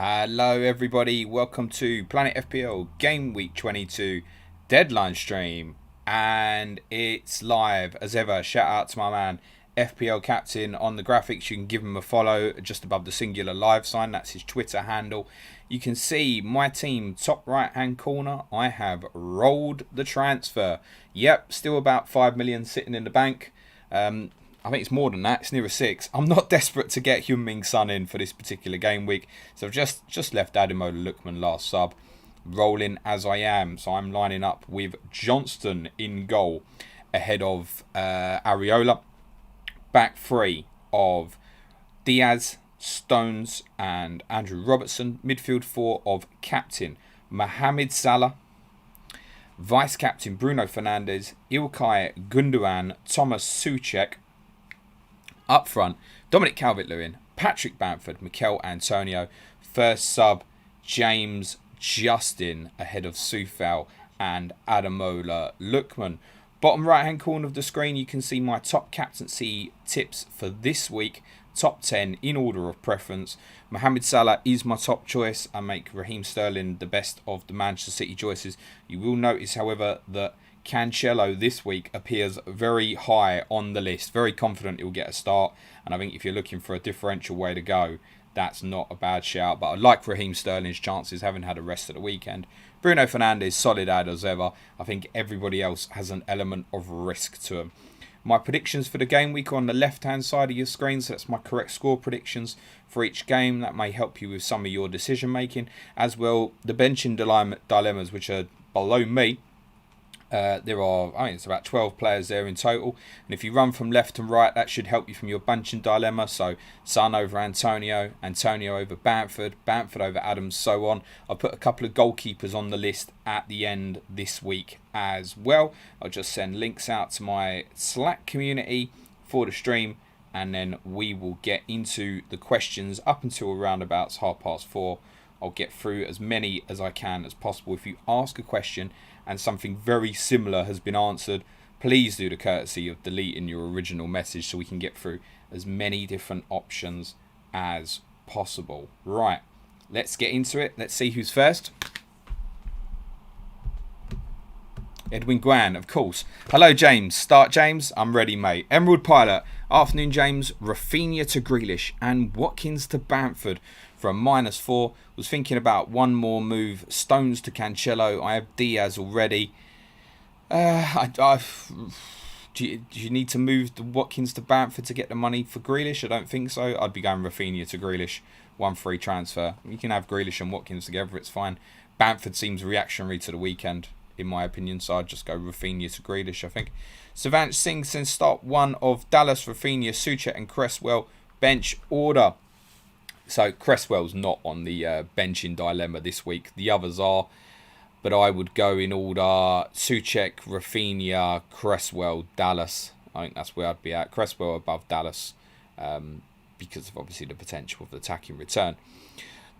Hello everybody, welcome to Planet FPL Game Week 22 Deadline stream, and it's live as ever. Shout out to my man FPL Captain on the graphics. You can give him a follow just above the singular live sign, that's his Twitter handle. You can see my team top right hand corner. I have rolled the transfer. Yep, still about 5 million sitting in the bank. I think it's more than that. It's nearer 6. I'm not desperate to get Heung-min Son in for this particular game week. So I've just left Ademola Lookman last sub. Rolling as I am. So I'm lining up with Johnston in goal ahead of Areola. Back three of Diaz, Stones and Andrew Robertson. Midfield four of captain Mohamed Salah. Vice captain Bruno Fernandes. Ilkay Gundogan, Thomas Soucek. Up front, Dominic Calvert-Lewin, Patrick Bamford, Mikel Antonio. First sub, James Justin ahead of Soufal and Ademola Lookman. Bottom right hand corner of the screen, you can see my top captaincy tips for this week. Top 10 in order of preference. Mohamed Salah is my top choice. I make Raheem Sterling the best of the Manchester City choices. You will notice, however, that Cancelo this week appears very high on the list. Very confident he'll get a start. And I think if you're looking for a differential way to go, that's not a bad shout. But I like Raheem Sterling's chances, having had a rest of the weekend. Bruno Fernandes, solid ad as ever. I think everybody else has an element of risk to them. My predictions for the game week are on the left-hand side of your screen. So that's my correct score predictions for each game. That may help you with some of your decision making. As well, the benching dilemmas, which are below me. There are, I think it's about 12 players there in total. And if you run from left and right, that should help you from your benching dilemma. So Son over Antonio, Antonio over Bamford, Bamford over Adams, so on. I'll put a couple of goalkeepers on the list at the end this week as well. I'll just send links out to my Slack community for the stream. And then we will get into the questions up until around about 4:30. I'll get through as many as I can as possible. If you ask a question and something very similar has been answered, please do the courtesy of deleting your original message so we can get through as many different options as possible. Right, let's get into it. Let's see who's first. Edwin Guan, of course. Hello, James. Start, James. I'm ready, mate. Emerald Pilot. Afternoon, James. Rafinha to Grealish and Watkins to Bamford from -4. Was thinking about one more move. Stones to Cancelo. I have Diaz already. Do you need to move the Watkins to Bamford to get the money for Grealish? I don't think so. I'd be going Rafinha to Grealish. 1 free transfer. You can have Grealish and Watkins together. It's fine. Bamford seems reactionary to the weekend, in my opinion, so I'd just go Rafinha to Grealish, I think. Savant Singh since start 1 of Dallas, Rafinha, Soucek and Cresswell. Bench order. So Cresswell's not on the benching dilemma this week. The others are. But I would go in order Soucek, Rafinha, Cresswell, Dallas. I think that's where I'd be at. Cresswell above Dallas because of obviously the potential of the attacking return.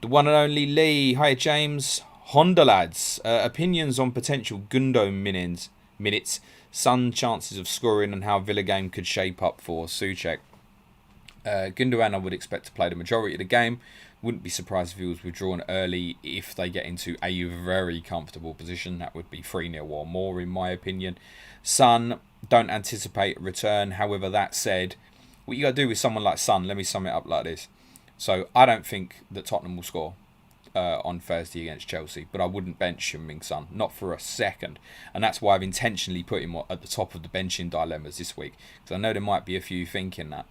The one and only Lee. Hi, James. Honda lads. Opinions on potential Gundo minutes. Sun chances of scoring and how Villa game could shape up for Soucek. Gundogan I would expect to play the majority of the game. Wouldn't be surprised if he was withdrawn early if they get into a very comfortable position. That would be 3-0 or more in my opinion. Son, don't anticipate a return. However, that said, what you got to do with someone like Son, let me sum it up like this. So I don't think that Tottenham will score on Thursday against Chelsea, but I wouldn't bench Heung-min Son, not for a second. And that's why I've intentionally put him at the top of the benching dilemmas this week, because I know there might be a few thinking that.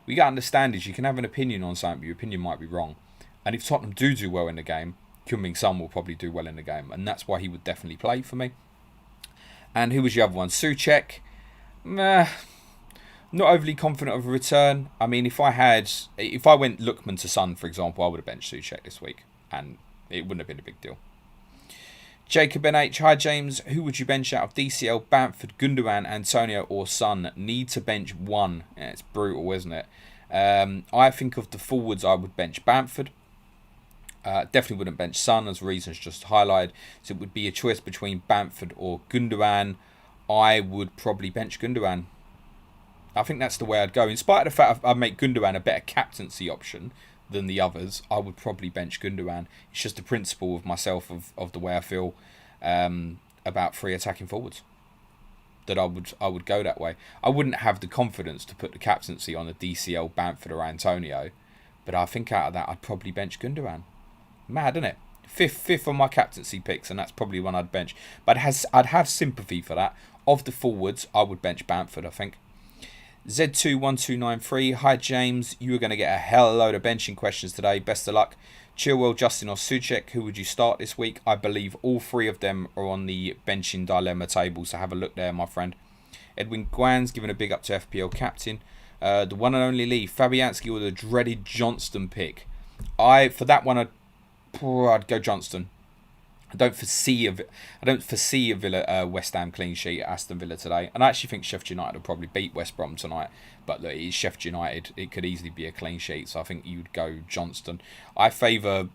What you got to understand is you can have an opinion on something, but your opinion might be wrong. And if Tottenham do well in the game, Heung-min Son will probably do well in the game. And that's why he would definitely play for me. And who was the other one? Soucek. Not overly confident of a return. I mean, if I went Lookman to Son, for example, I would have benched Soucek this week. And it wouldn't have been a big deal. Jacob NH. Hi, James. Who would you bench out of DCL, Bamford, Gundogan, Antonio or Son? Need to bench one. Yeah, it's brutal, isn't it? I think of the forwards, I would bench Bamford. Definitely wouldn't bench Son, as reasons just highlighted. So it would be a choice between Bamford or Gundogan. I would probably bench Gundogan. I think that's the way I'd go. In spite of the fact I'd make Gundogan a better captaincy option than the others, I would probably bench Gundogan. It's just the principle of myself of the way I feel about 3 attacking forwards, that I would go that way. I wouldn't have the confidence to put the captaincy on a DCL, Bamford or Antonio, but I think out of that I'd probably bench Gundogan. Mad, isn't it? Fifth on my captaincy picks, and that's probably one I'd bench. But I'd have sympathy for that. Of the forwards, I would bench Bamford, I think. Z21293, hi James, you are going to get a hell of a load of benching questions today. Best of luck. Chilwell, Justin or Souček, who would you start this week? I believe all 3 of them are on the benching dilemma table, so have a look there, my friend. Edwin Guan's giving a big up to FPL captain. The one and only Lee, Fabianski or the dreaded Johnston pick. For that one, I'd go Johnston. I don't foresee a Villa West Ham clean sheet at Aston Villa today, and I actually think Sheffield United will probably beat West Brom tonight. But look, it's Sheffield United; it could easily be a clean sheet, so I think you'd go Johnston. I favour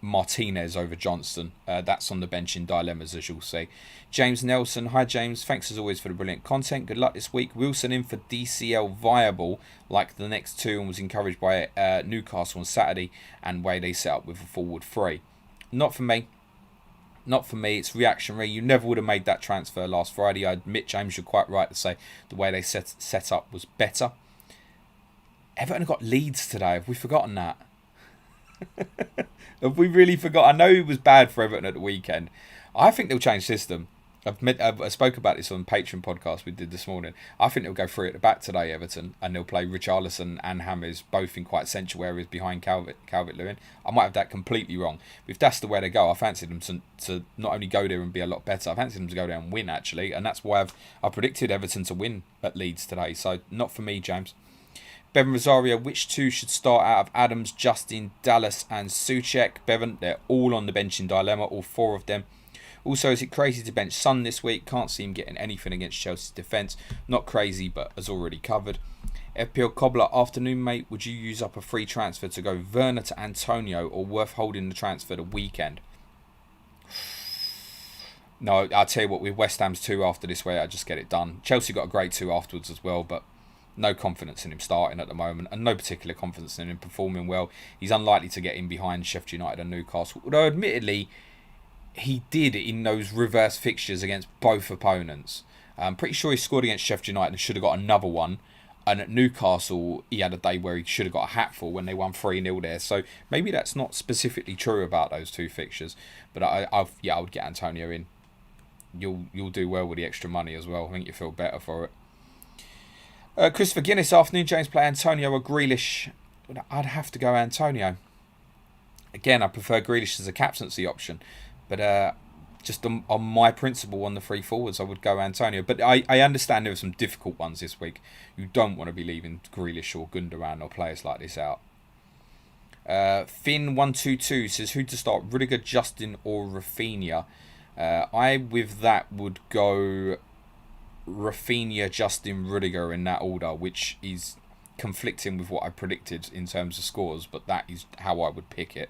Martinez over Johnston. That's on the bench in dilemmas, as you'll see. James Nelson, hi James, thanks as always for the brilliant content. Good luck this week. Wilson in for DCL viable like the next 2, and was encouraged by Newcastle on Saturday and way they set up with a forward 3. Not for me. Not for me, it's reactionary. You never would have made that transfer last Friday. I admit, James, you're quite right to say the way they set up was better. Everton got Leeds today. Have we forgotten that? Have we really forgot? I know it was bad for Everton at the weekend. I think they'll change system. I spoke about this on Patreon podcast we did this morning. I think they'll go 3 at the back today, Everton, and they'll play Richarlison and Hammers both in quite central areas behind Calvert-Lewin. I might have that completely wrong. But if that's the way they go, I fancy them to not only go there and be a lot better, I fancy them to go there and win, actually. And that's why I predicted Everton to win at Leeds today. So not for me, James. Bevan Rosario, which 2 should start out of Adams, Justin, Dallas and Souček? Bevan, they're all on the bench in dilemma, all 4 of them. Also, is it crazy to bench Son this week? Can't see him getting anything against Chelsea's defence. Not crazy, but as already covered. FPL Cobbler, afternoon mate. Would you use up a free transfer to go Werner to Antonio, or worth holding the transfer the weekend? No, I'll tell you what, with West Ham's 2 after this way, I just get it done. Chelsea got a great 2 afterwards as well, but no confidence in him starting at the moment, and no particular confidence in him performing well. He's unlikely to get in behind Sheffield United and Newcastle, although admittedly he did in those reverse fixtures against both opponents. I'm pretty sure he scored against Sheffield United and should have got another one. And at Newcastle, he had a day where he should have got a hatful when they won 3-0 there. So maybe that's not specifically true about those 2 fixtures. But I would get Antonio in. You'll do well with the extra money as well. I think you feel better for it. Christopher Guinness, afternoon. James, play Antonio or Grealish? I'd have to go Antonio. Again, I prefer Grealish as a captaincy option. But just on my principle on the 3 forwards, I would go Antonio. But I understand there are some difficult ones this week. You don't want to be leaving Grealish or Gundogan or players like this out. Finn122 says, who to start, Rudiger, Justin or Rafinha? I, with that, would go Rafinha, Justin, Rudiger in that order, which is conflicting with what I predicted in terms of scores, but that is how I would pick it.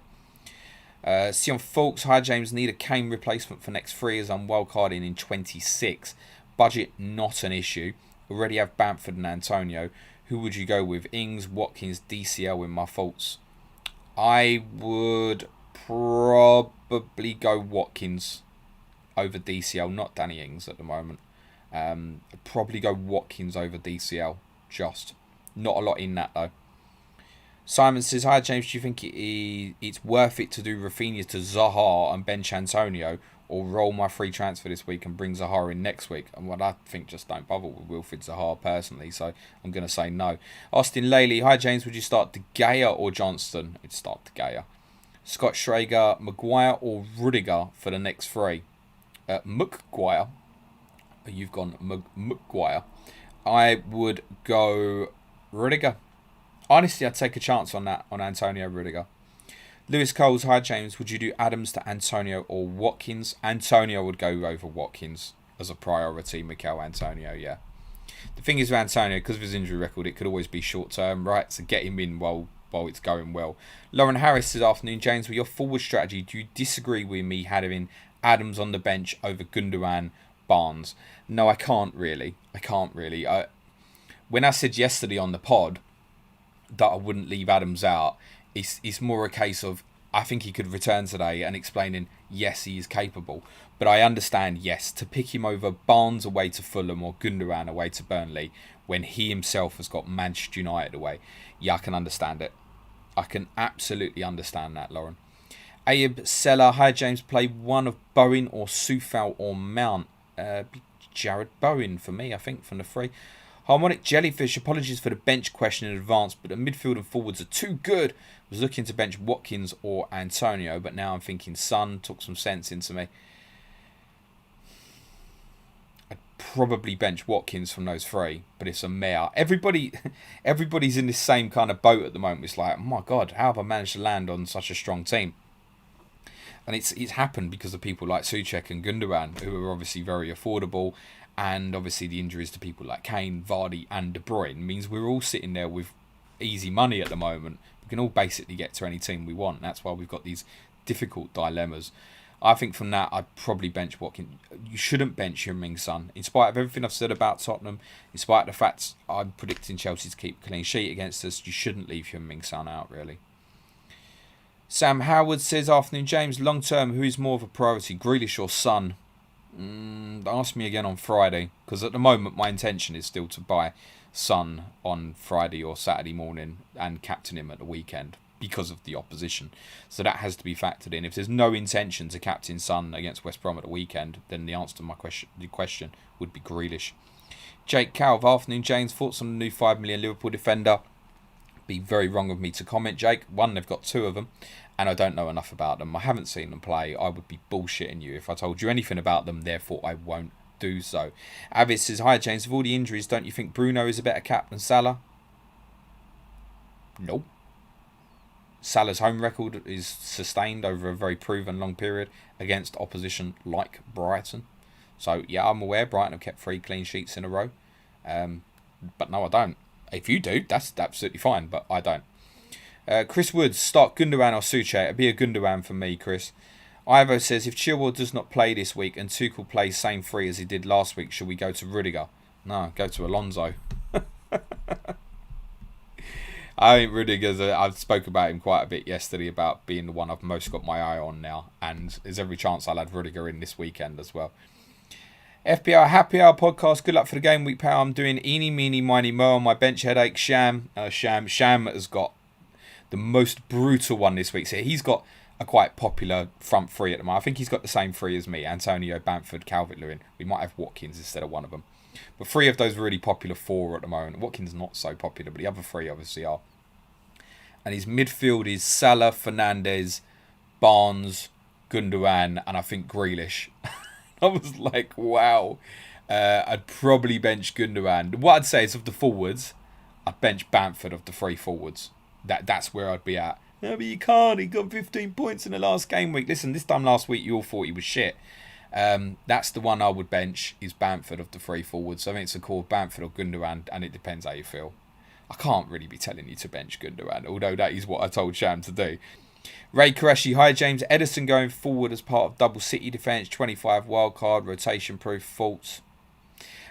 Sion Folks, hi James, need a Kane replacement for next 3 as I'm wildcarding in 26. Budget not an issue. Already have Bamford and Antonio. Who would you go with? Ings, Watkins, DCL in my faults. I would probably go Watkins over DCL, not Danny Ings at the moment. I'd probably go Watkins over DCL, just. Not a lot in that though. Simon says, hi James, do you think it's worth it to do Rafinha to Zaha and bench Antonio, or roll my free transfer this week and bring Zaha in next week? And what I think, just don't bother with Wilfried Zaha personally, so I'm going to say no. Austin Laley, hi James, would you start De Gea or Johnston? I'd start De Gea. Scott Schrager, Maguire or Rudiger for the next 3? Maguire. You've gone Maguire. I would go Rudiger. Honestly, I'd take a chance on that, on Antonio Rudiger. Lewis Coles, hi James, would you do Adams to Antonio or Watkins? Antonio would go over Watkins as a priority. Mikel Antonio, yeah. The thing is with Antonio, because of his injury record, it could always be short term, right? So get him in while it's going well. Lauren Harris this afternoon, James, with your forward strategy, do you disagree with me having Adams on the bench over Gundogan, Barnes? No, I can't really. When I said yesterday on the pod that I wouldn't leave Adams out, It's more a case of I think he could return today and explaining yes he is capable, but I understand yes to pick him over Barnes away to Fulham or Gundogan away to Burnley when he himself has got Manchester United away. Yeah, I can understand it. I can absolutely understand that, Lauren. Ayub Seller, hi James, play one of Bowen or Soufal or Mount. Jared Bowen for me, I think, from the three. Harmonic Jellyfish, apologies for the bench question in advance, but the midfield and forwards are too good. Was looking to bench Watkins or Antonio, but now I'm thinking Son. Took some sense into me. I'd probably bench Watkins from those three, but it's a mare. Everybody's in this same kind of boat at the moment. It's like, oh my God, how have I managed to land on such a strong team? And it's happened because of people like Souček and Gundogan, who are obviously very affordable, and obviously the injuries to people like Kane, Vardy and De Bruyne means we're all sitting there with easy money at the moment. We can all basically get to any team we want. That's why we've got these difficult dilemmas. I think from that, I'd probably bench Watkins. You shouldn't bench Heung-min Son. In spite of everything I've said about Tottenham, in spite of the fact I'm predicting Chelsea to keep a clean sheet against us, you shouldn't leave Heung-min Son out, really. Sam Howard says, afternoon James, long term, who is more of a priority, Grealish or Son? Ask me again on Friday, because at the moment my intention is still to buy Son on Friday or Saturday morning and captain him at the weekend because of the opposition. So that has to be factored in. If there's no intention to captain Son against West Brom at the weekend, then the answer to the question would be Grealish. Jake Calv, afternoon James, thoughts on the new 5 million Liverpool defender? Be very wrong of me to comment, Jake. One, they've got two of them, and I don't know enough about them. I haven't seen them play. I would be bullshitting you if I told you anything about them, therefore I won't do so. Avis says, hi James, with all the injuries, don't you think Bruno is a better cap than Salah? Nope. Salah's home record is sustained over a very proven long period against opposition like Brighton. So yeah, I'm aware Brighton have kept 3 clean sheets in a row. But no, I don't. If you do, that's absolutely fine, but I don't. Chris Woods, start Gundogan or Souček. It'd be a Gundogan for me, Chris. Ivo says, if Chilwell does not play this week and Tuchel plays same 3 as he did last week, should we go to Rudiger? No, go to Alonso. I think Rudiger's, I've spoke about him quite a bit yesterday about being the one I've most got my eye on now, and there's every chance I'll add Rudiger in this weekend as well. FPL Happy Hour podcast. Good luck for the game week, pal. I'm doing eeny, meeny, miny, mo on my bench headache. Sham has got the most brutal one this week. So he's got a quite popular front 3 at the moment. I think he's got the same 3 as me. Antonio, Bamford, Calvert-Lewin. We might have Watkins instead of one of them. But 3 of those really popular 4 at the moment. Watkins not so popular, but the other 3 obviously are. And his midfield is Salah, Fernandes, Barnes, Gundogan, and I think Grealish. I was like, wow. I'd probably bench Gundogan. What I'd say is of the forwards, I'd bench Bamford of the 3 forwards. That's where I'd be at. No, but you can't. He got 15 points in the last game week. Listen, this time last week you all thought he was shit. That's the one I would bench, is Bamford of the 3 forwards. I think it's a call of Bamford or Gundogan, and it depends how you feel. I can't really be telling you to bench Gundogan, although that is what I told Sham to do. Ray Qureshi, hi James. Edison going forward as part of double City defence, 25 wildcard, rotation proof, thoughts?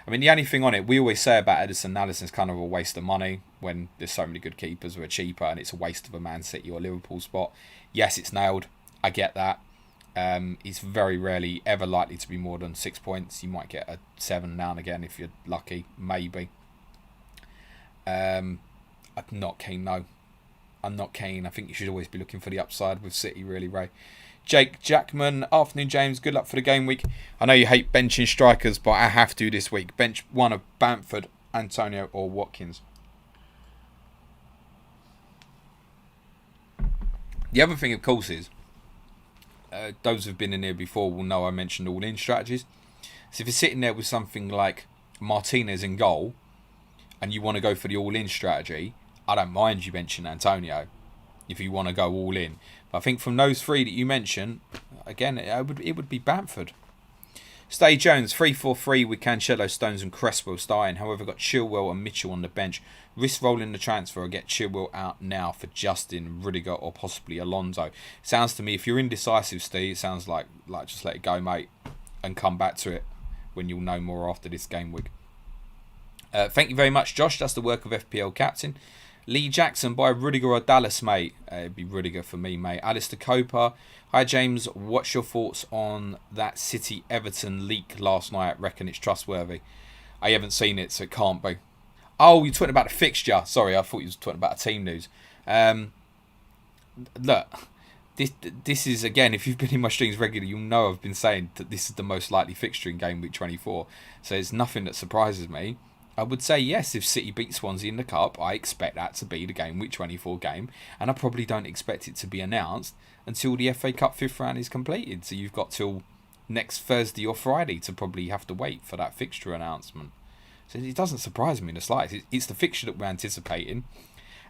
I mean, the only thing on it, we always say about Edison, Alisson's kind of a waste of money when there's so many good keepers who are cheaper, and it's a waste of a Man City or Liverpool spot. Yes, it's nailed. I get that. It's very rarely ever likely to be more than 6 points. You might get a 7 now and again if you're lucky, maybe. I'm not keen, no. I'm not keen. I think you should always be looking for the upside with City, really, Ray. Jake Jackman, afternoon, James. Good luck for the game week. I know you hate benching strikers, but I have to this week. Bench one of Bamford, Antonio, or Watkins. The other thing, of course, is those who've been in here before will know I mentioned all-in strategies. So if you're sitting there with something like Martinez in goal, and you want to go for the all-in strategy, I don't mind you mention Antonio if you want to go all in. But I think from those 3 that you mentioned, again, it would be Bamford. Stay Jones, 3-4-3 with Cancelo, Stones and Cresswell starting. However, got Chilwell and Mitchell on the bench. Risk rolling the transfer or get Chilwell out now for Justin, Rudiger or possibly Alonso. Sounds to me, if you're indecisive, Steve, it sounds like just let it go, mate, and come back to it when you'll know more after this game week. Thank you very much, Josh. That's the work of FPL Captain. Lee Jackson, buy Rudiger or Dallas, mate. It'd be Rudiger for me, mate. Alistair Coper. Hi, James. What's your thoughts on that City-Everton leak last night? Reckon it's trustworthy. I haven't seen it, so it can't be. Oh, you're talking about the fixture. Sorry, I thought you were talking about team news. Look, this is, again, if you've been in my streams regularly, you'll know I've been saying that this is the most likely fixture in game week 24. So it's nothing that surprises me. I would say yes, if City beat Swansea in the Cup, I expect that to be the game week 24 game. And I probably don't expect it to be announced until the FA Cup 5th round is completed. So you've got till next Thursday or Friday to probably have to wait for that fixture announcement. So it doesn't surprise me in the slightest. It's the fixture that we're anticipating.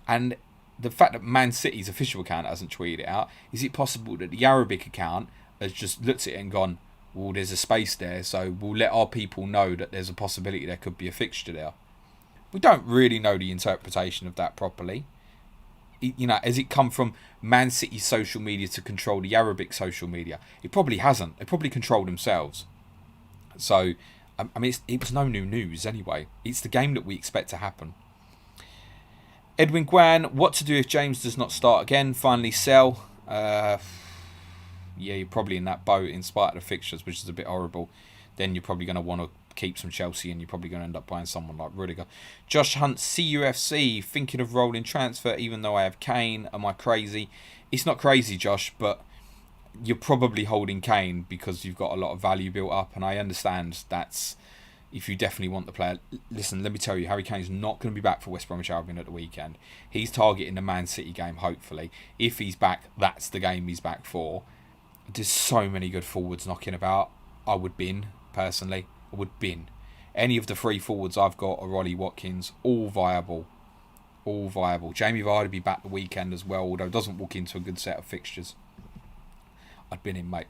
And the fact that Man City's official account hasn't tweeted it out, is it possible that the Arabic account has just looked at it and gone, well, there's a space there, so we'll let our people know that there's a possibility there could be a fixture there. We don't really know the interpretation of that properly. Has it come from Man City's social media to control the Arabic social media? It probably hasn't. They probably control themselves. So, I mean, it was no new news anyway. It's the game that we expect to happen. Edwin Guan, what to do if James does not start again? Finally sell. Yeah, you're probably in that boat in spite of the fixtures, which is a bit horrible. Then you're probably going to want to keep some Chelsea and you're probably going to end up buying someone like Rudiger. Josh Hunt, CUFC, thinking of rolling transfer even though I have Kane. Am I crazy? It's not crazy, Josh, but you're probably holding Kane because you've got a lot of value built up, and I understand that's if you definitely want the player. Listen, let me tell you, Harry Kane's not going to be back for West Bromwich Albion at the weekend. He's targeting the Man City game, hopefully. If he's back, that's the game he's back for. There's so many good forwards knocking about. I would bin, personally. I would bin. Any of the 3 forwards I've got are Ollie Watkins, all viable. All viable. Jamie Vardy will be back the weekend as well, although doesn't walk into a good set of fixtures. I'd bin him, mate.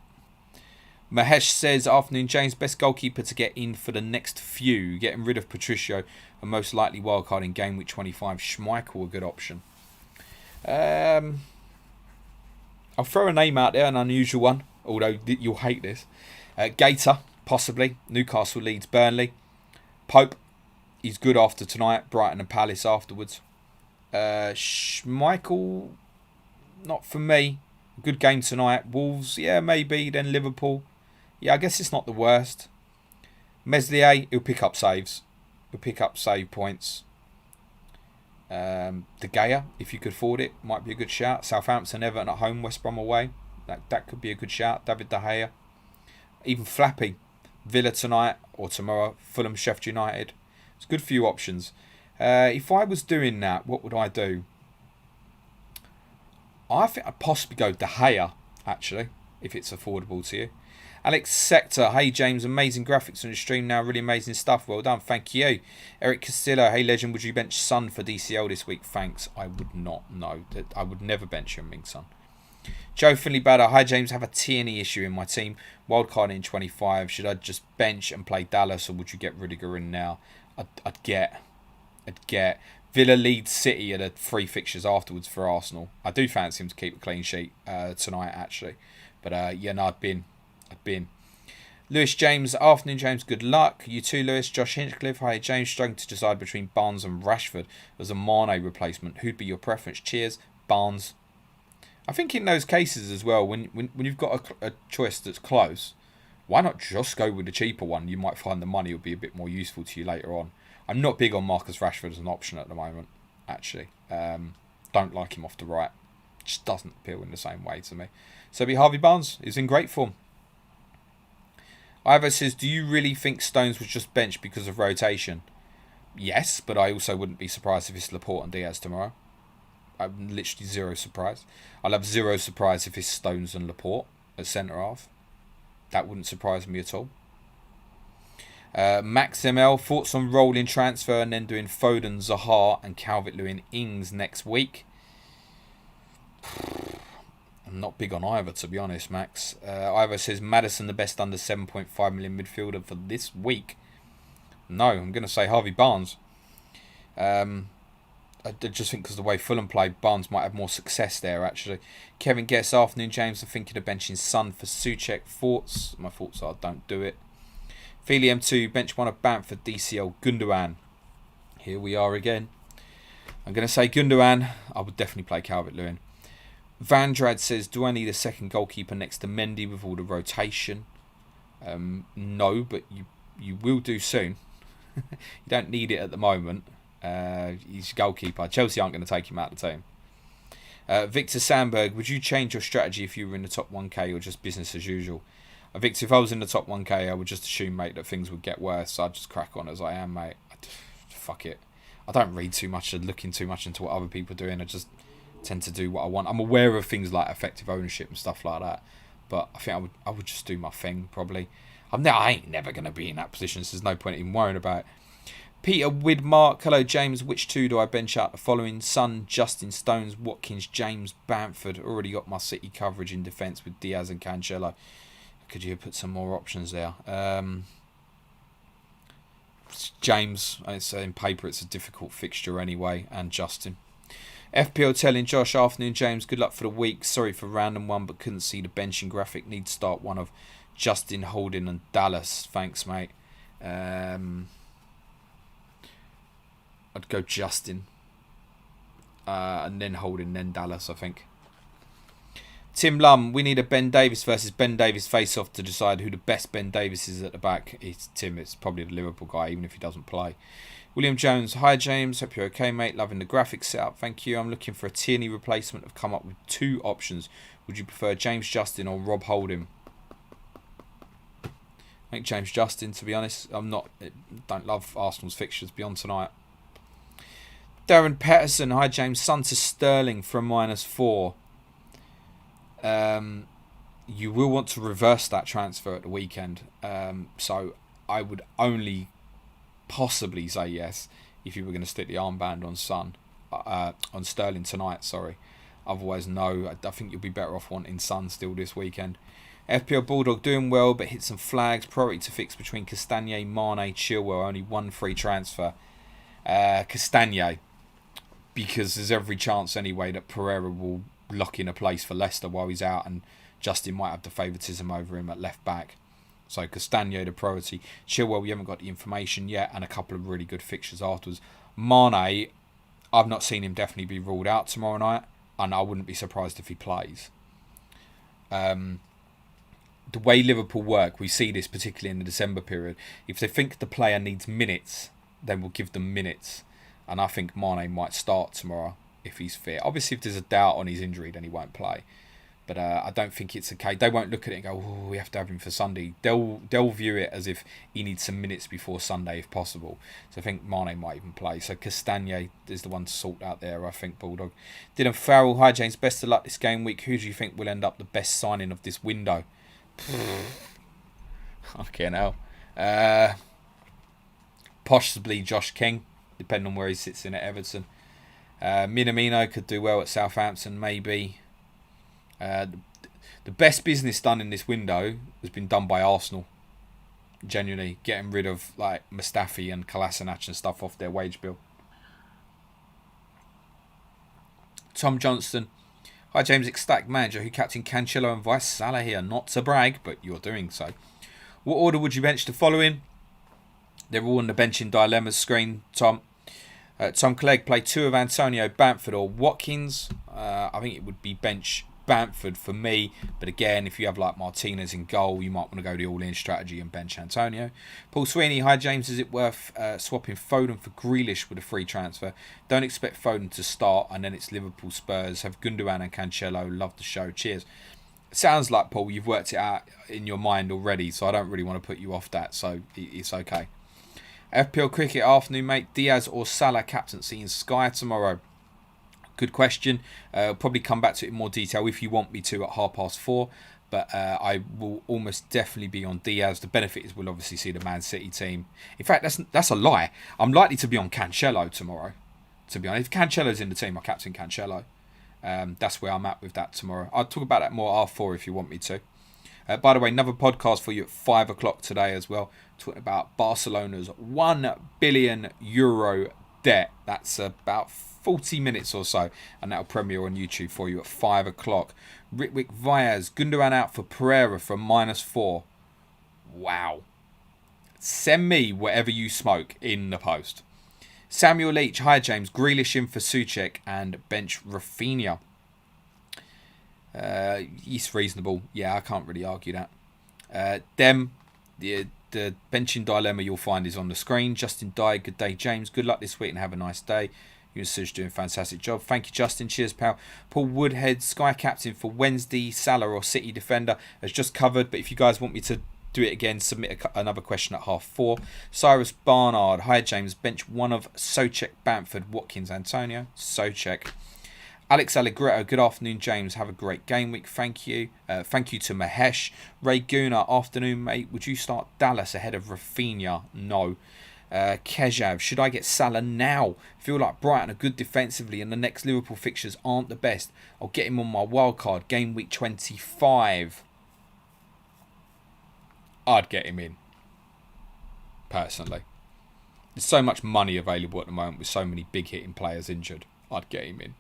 Mahesh says, afternoon James, best goalkeeper to get in for the next few. Getting rid of Patricio and most likely wildcard in game week 25. Schmeichel a good option. I'll throw a name out there, an unusual one, although you'll hate this. Gator, possibly. Newcastle, Leeds, Burnley. Pope, he's good after tonight. Brighton and Palace afterwards. Schmeichel, not for me. Good game tonight. Wolves, yeah, maybe. Then Liverpool. Yeah, I guess it's not the worst. Meslier, he'll pick up saves. He'll pick up save points. De Gea, if you could afford it, might be a good shout. Southampton, Everton at home, West Brom away. That could be a good shout. David De Gea. Even Flappy. Villa tonight or tomorrow. Fulham, Sheffield United. It's a good few options. If I was doing that, what would I do? I think I'd possibly go De Gea, actually, if it's affordable to you. Alex Sector, hey James, amazing graphics on the stream now, really amazing stuff, well done, thank you. Eric Castillo, hey legend, would you bench Son for DCL this week? Thanks, I would not, no, I would never bench Heung-min Son. Joe Finley Badder, hi James, have a Tierney issue in my team, wildcard in 25, should I just bench and play Dallas or would you get Rudiger in now? I'd get. Villa, Leeds, City are the 3 fixtures afterwards for Arsenal. I do fancy him to keep a clean sheet tonight, actually. But yeah, no, I'd been. Lewis James, afternoon James, good luck. You too, Lewis. Josh Hinchcliffe, hi James, struggling to decide between Barnes and Rashford as a Mane replacement. Who'd be your preference? Cheers, Barnes. I think in those cases as well, when you've got a choice that's close, why not just go with the cheaper one? You might find the money will be a bit more useful to you later on. I'm not big on Marcus Rashford as an option at the moment, actually. Don't like him off the right. Just doesn't appeal in the same way to me. So be Harvey Barnes is in great form. Ivor says, do you really think Stones was just benched because of rotation? Yes, but I also wouldn't be surprised if it's Laporte and Diaz tomorrow. I'm literally zero surprise. I'll have zero surprise if it's Stones and Laporte at centre half. That wouldn't surprise me at all. Max ML, thoughts on rolling transfer and then doing Foden, Zaha and Calvert-Lewin Ings next week? I'm not big on either, to be honest, Max. Ivor says, Maddison the best under 7.5 million midfielder for this week. No, I'm going to say Harvey Barnes. I just think because the way Fulham played, Barnes might have more success there, actually. Kevin Guess, afternoon, James. I'm thinking of benching Son for Souček. Thoughts? My thoughts are don't do it. Feely M2, bench one of Bamford, DCL, Gundogan. Here we are again. I'm going to say Gundogan. I would definitely play Calvert-Lewin. Vandrad says, do I need a second goalkeeper next to Mendy with all the rotation? No, but you will do soon. You don't need it at the moment. He's a goalkeeper. Chelsea aren't going to take him out of the team. Victor Sandberg, would you change your strategy if you were in the top 1k or just business as usual? Victor, if I was in the top 1k, I would just assume, mate, that things would get worse. So I'd just crack on as I am, mate. Fuck it. I don't read too much and looking too much into what other people are doing. I just tend to do what I want. I'm aware of things like effective ownership and stuff like that, but I think I would just do my thing probably. I ain't never going to be in that position, so there's no point in worrying about it. Peter Widmark, hello James, which two do I bench out the following? Son, Justin, Stones, Watkins, James, Bamford. Already got my City coverage in defence with Diaz and Cancelo. Could you put some more options there? James, it's in paper it's a difficult fixture anyway, and Justin. FPL telling Josh, afternoon James, good luck for the week. Sorry for random one, but couldn't see the benching graphic. Need to start one of Justin, Holding and Dallas. Thanks, mate. I'd go Justin. And then Holding, then Dallas, I think. Tim Lum, we need a Ben Davies versus Ben Davies face-off to decide who the best Ben Davies is at the back. It's probably the Liverpool guy, even if he doesn't play. William Jones, hi James, hope you're okay mate, loving the graphics setup, thank you. I'm looking for a Tierney replacement. I've come up with two options. Would you prefer James Justin or Rob Holding? I think James Justin, to be honest. Don't love Arsenal's fixtures beyond tonight. Darren Patterson, hi James, Son to Sterling from -4. You will want to reverse that transfer at the weekend. So I would only possibly say yes if you were going to stick the armband on on Sterling tonight. Sorry, otherwise no. I think you'll be better off wanting Son still this weekend. FPL Bulldog doing well, but hit some flags. Priority to fix between Castagne, Mane, Chilwell. Only one free transfer. Castagne, because there's every chance anyway that Pereira will lock in a place for Leicester while he's out, and Justin might have the favouritism over him at left back. So Castagne the priority. Chilwell, we haven't got the information yet, and a couple of really good fixtures afterwards. Mane, I've not seen him definitely be ruled out tomorrow night, and I wouldn't be surprised if he plays. The way Liverpool work, we see this particularly in the December period. If they think the player needs minutes, they will give them minutes. And I think Mane might start tomorrow if he's fit. Obviously, if there's a doubt on his injury, then he won't play. But I don't think it's okay. They won't look at it and go, oh, we have to have him for Sunday. They'll view it as if he needs some minutes before Sunday if possible. So I think Mane might even play. So Castagne is the one to sort out there, I think, Bulldog. Dylan Farrell, hi James, best of luck this game week. Who do you think will end up the best signing of this window? Okay, now. Possibly Josh King, depending on where he sits in at Everton. Minamino could do well at Southampton, maybe. The best business done in this window has been done by Arsenal. Genuinely, getting rid of like Mustafi and Kolasinac and stuff off their wage bill. Tom Johnston, hi James, ecstatic manager who captained Cancelo and Vice Salah here. Not to brag, but you're doing so. What order would you bench the following? They're all on the benching dilemmas screen, Tom. Tom Clegg, play two of Antonio, Bamford or Watkins. I think it would be bench Bamford for me, but again, if you have like Martinez in goal, you might want to go the all-in strategy and bench Antonio. Paul Sweeney, hi James, is it worth swapping Foden for Grealish with a free transfer? Don't expect Foden to start, and then it's Liverpool Spurs. Have Gundogan and Cancelo. Love the show. Cheers. Sounds like, Paul, you've worked it out in your mind already, so I don't really want to put you off that, so it's okay. FPL Cricket afternoon, mate. Diaz or Salah captaincy in Sky tomorrow? Good question. Probably come back to it in more detail if you want me to at 4:30. But I will almost definitely be on Diaz. The benefit is we'll obviously see the Man City team. In fact, that's a lie. I'm likely to be on Cancelo tomorrow, to be honest. If Cancelo's in the team, I'll captain Cancelo. That's where I'm at with that tomorrow. I'll talk about that more at 4 if you want me to. By the way, another podcast for you at 5 o'clock today as well. Talking about Barcelona's €1 billion debt. That's about 40 minutes or so. And that'll premiere on YouTube for you at 5 o'clock. Ritwik Vyaz, Gundogan out for Pereira from -4. Wow. Send me whatever you smoke in the post. Samuel Leach, hi James. Grealish in for Souček and bench Rafinha. He's reasonable. Yeah, I can't really argue that. The benching dilemma you'll find is on the screen. Justin Dye, good day James. Good luck this week and have a nice day. You and Suj doing a fantastic job. Thank you, Justin. Cheers, pal. Paul Woodhead, Sky Captain for Wednesday. Salah or City Defender has just covered. But if you guys want me to do it again, submit another question at 4:30. Cyrus Barnard, hi James. Bench one of Souček, Bamford, Watkins, Antonio. Souček. Alex Allegretto, good afternoon, James. Have a great game week. Thank you. Thank you to Mahesh. Ray Guna, afternoon, mate. Would you start Dallas ahead of Rafinha? No. Kejav, should I get Salah now? Feel like Brighton are good defensively and the next Liverpool fixtures aren't the best. I'll get him on my wildcard. Game week 25. I'd get him in. Personally. There's so much money available at the moment with so many big hitting players injured. I'd get him in.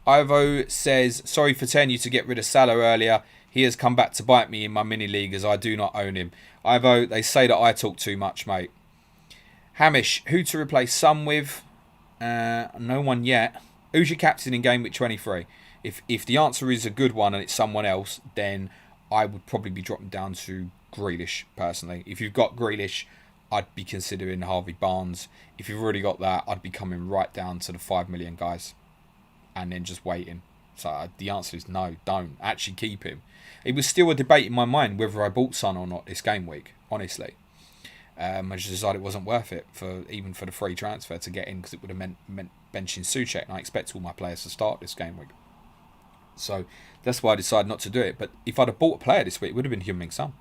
Ivo says, sorry for telling you to get rid of Salah earlier. He has come back to bite me in my mini league as I do not own him. Ivo, they say that I talk too much, mate. Hamish, who to replace Son with? No one yet. Who's your captain in game week 23? If the answer is a good one and it's someone else, then I would probably be dropping down to Grealish, personally. If you've got Grealish, I'd be considering Harvey Barnes. If you've already got that, I'd be coming right down to the 5 million guys. And then just waiting. So the answer is no, don't. Actually keep him. It was still a debate in my mind whether I bought Son or not this game week, honestly. I just decided it wasn't worth it, even for the free transfer to get in, because it would have meant benching Souček, and I expect all my players to start this game week. So that's why I decided not to do it. But if I'd have bought a player this week, it would have been Heung-min Son.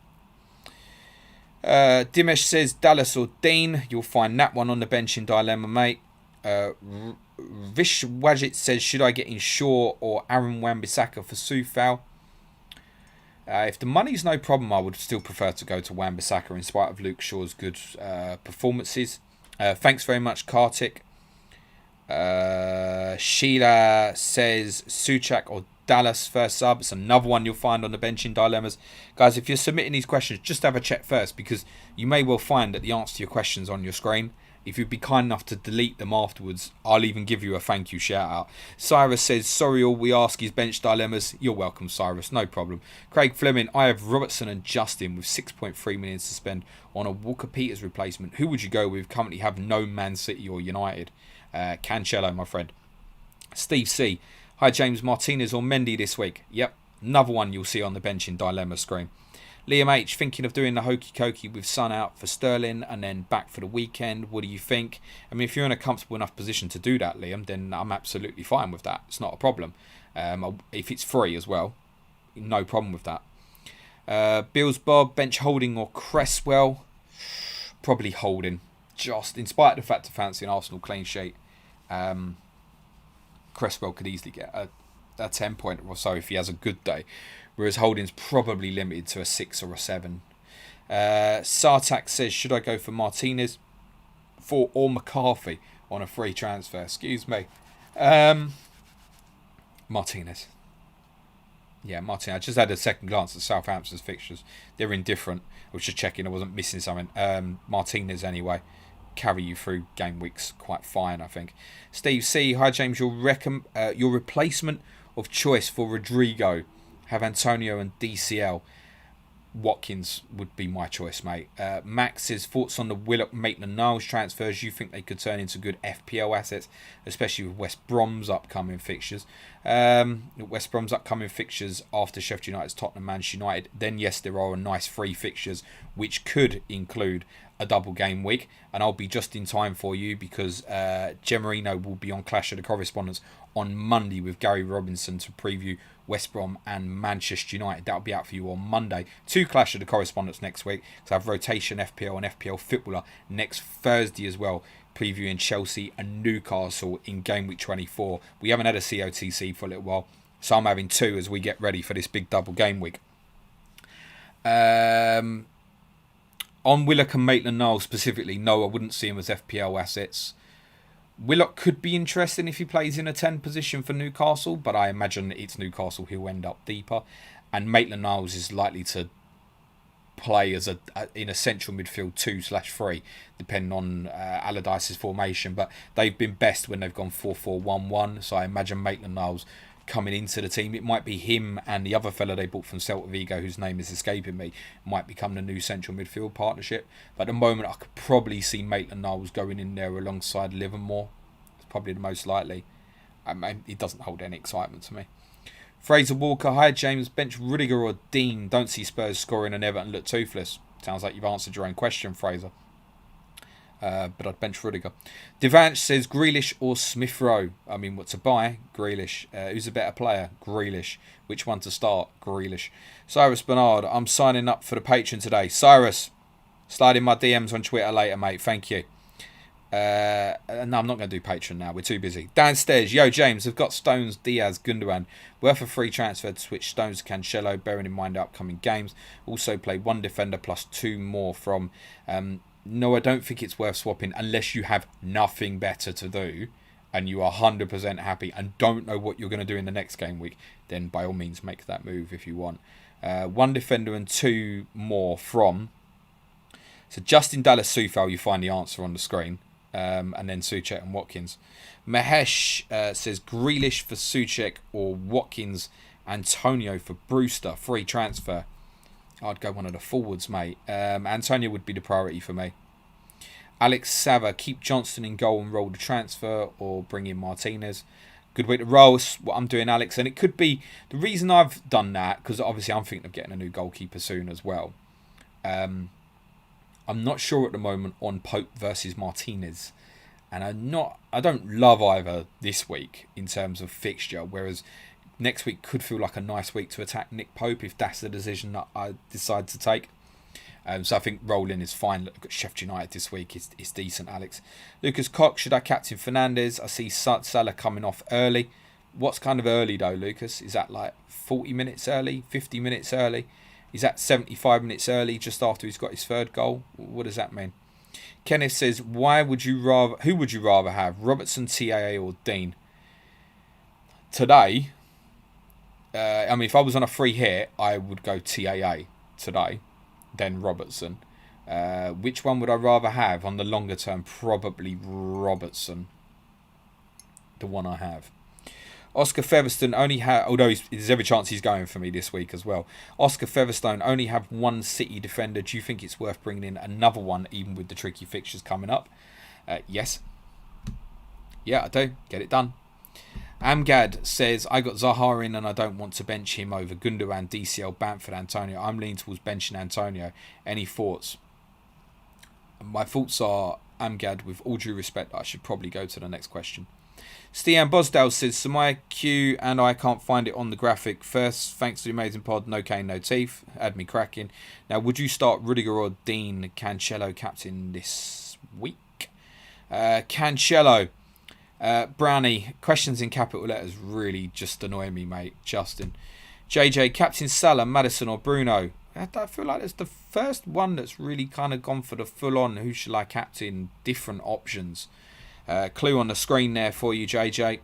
Dimesh says Dallas or Dean. You'll find that one on the benching dilemma, mate. Vish Wajit says, should I get in Shaw or Aaron Wan-Bissaka for Soufal? If the money's no problem, I would still prefer to go to Wan-Bissaka in spite of Luke Shaw's good performances. Thanks very much, Kartik. Sheila says Souček or Dallas first sub. It's another one you'll find on the benching dilemmas. Guys, if you're submitting these questions, just have a check first, because you may well find that the answer to your questions on your screen. If you'd be kind enough to delete them afterwards, I'll even give you a thank you shout out. Cyrus says, sorry all we ask is bench dilemmas. You're welcome, Cyrus, no problem. Craig Fleming, I have Robertson and Justin with 6.3 million to spend on a Walker Peters replacement. Who would you go with? Currently have no Man City or United. Cancelo, my friend. Steve C, hi James, Martinez or Mendy this week? Yep, another one you'll see on the benching dilemma screen. Liam H, thinking of doing the hokey cokey with Son out for Sterling and then back for the weekend. What do you think? I mean, if you're in a comfortable enough position to do that, Liam, then I'm absolutely fine with that. It's not a problem. If it's free as well, no problem with that. Bills Bob, bench Holding or Cresswell? Probably Holding. Just in spite of the fact of fancy an Arsenal clean sheet, Cresswell could easily get a 10 point or so if he has a good day. Whereas Holding's probably limited to a 6 or a 7. Sartak says, should I go for Martinez or McCarthy on a free transfer? Excuse me. Martinez. Yeah, Martinez. I just had a second glance at Southampton's fixtures. They're indifferent. I was just checking I wasn't missing something. Martinez anyway. Carry you through game weeks quite fine, I think. Steve C, hi James, your replacement of choice for Rodrigo. Have Antonio and DCL. Watkins would be my choice, mate. Max says, thoughts on the Willock, Maitland-Niles transfers. You think they could turn into good FPL assets, especially with West Brom's upcoming fixtures. West Brom's upcoming fixtures after Sheffield United's Tottenham, Manchester United. Then, yes, there are a nice free fixtures, which could include a double game week. And I'll be just in time for you because Gemarino will be on Clash of the Correspondents on Monday with Gary Robinson to preview West Brom and Manchester United. That'll be out for you on Monday. 2 Clash of the Correspondents next week. So I have Rotation FPL and FPL Footballer next Thursday as well, previewing Chelsea and Newcastle in game week 24. We haven't had a COTC for a little while, so I'm having 2 as we get ready for this big double game week. On Willock and Maitland-Niles specifically, no, I wouldn't see him as FPL assets. Willock could be interesting if he plays in a 10 position for Newcastle, but I imagine it's Newcastle he'll end up deeper. And Maitland-Niles is likely to play as in a central midfield 2/3, depending on Allardyce's formation. But they've been best when they've gone 4-4-1-1. So I imagine Maitland-Niles coming into the team. It might be him and the other fella they bought from Celta Vigo, whose name is escaping me, might become the new central midfield partnership. But at the moment, I could probably see Maitland-Niles going in there alongside Livermore. It's probably the most likely. It doesn't hold any excitement to me. Fraser Walker, hi James, bench Rudiger or Dean? Don't see Spurs scoring and Everton look toothless. Sounds like you've answered your own question, Fraser. But I'd bench Rudiger. Devanch says Grealish or Smith Rowe. I mean, what to buy? Grealish. Who's a better player? Grealish. Which one to start? Grealish. Cyrus Bernard, I'm signing up for the Patreon today. Cyrus, slide in my DMs on Twitter later, mate. Thank you. No, I'm not going to do Patreon now. We're too busy. Downstairs, yo James, I've got Stones, Diaz, Gundogan. Worth a free transfer to switch Stones to Cancelo, bearing in mind the upcoming games. Also play one defender plus 2 more from... no, I don't think it's worth swapping unless you have nothing better to do and you are 100% happy and don't know what you're going to do in the next game week. Then by all means make that move if you want. One defender and 2 more from... So Justin Dallas Sufal, you find the answer on the screen. And then Souček and Watkins. Mahesh says Grealish for Souček or Watkins, Antonio for Brewster. Free transfer. I'd go one of the forwards, mate. Antonio would be the priority for me. Alex Sava, keep Johnston in goal and roll the transfer or bring in Martinez. Good way to roll. It's what I'm doing, Alex. And it could be the reason I've done that, because obviously I'm thinking of getting a new goalkeeper soon as well. I'm not sure at the moment on Pope versus Martinez. And I don't love either this week in terms of fixture, whereas next week could feel like a nice week to attack Nick Pope if that's the decision that I decide to take. So I think rolling is fine. Look at Sheffield United this week. It's decent, Alex. Lucas Cox, should I captain Fernandez? I see Salah coming off early. What's kind of early though, Lucas? Is that like 40 minutes early? 50 minutes early? Is that 75 minutes early just after he's got his 3rd goal? What does that mean? Kenneth says, who would you rather have? Robertson, TAA or Dean? Today, if I was on a free hit, I would go TAA today, then Robertson. Which one would I rather have on the longer term? Probably Robertson. The one I have. Oscar Featherstone only have, although there's every chance he's going for me this week as well. Oscar Featherstone only have 1 City defender. Do you think it's worth bringing in another one, even with the tricky fixtures coming up? Yes. Yeah, I do. Get it done. Amgad says, I got Zaha in and I don't want to bench him over Gundogan, DCL, Bamford, Antonio. I'm leaning towards benching Antonio. Any thoughts? My thoughts are, Amgad, with all due respect, I should probably go to the next question. Stian Bosdale says, Samaya Q and I can't find it on the graphic. First, thanks to the amazing pod, no cane, no teeth. Had me cracking. Now, would you start Rudiger or Dean Cancelo captain this week? Cancelo. Brownie, questions in capital letters really just annoy me, mate. Justin. JJ, captain Salah, Maddison or Bruno? I feel like it's the first one that's really kind of gone for the full-on who shall I captain, different options. Clue on the screen there for you, JJ.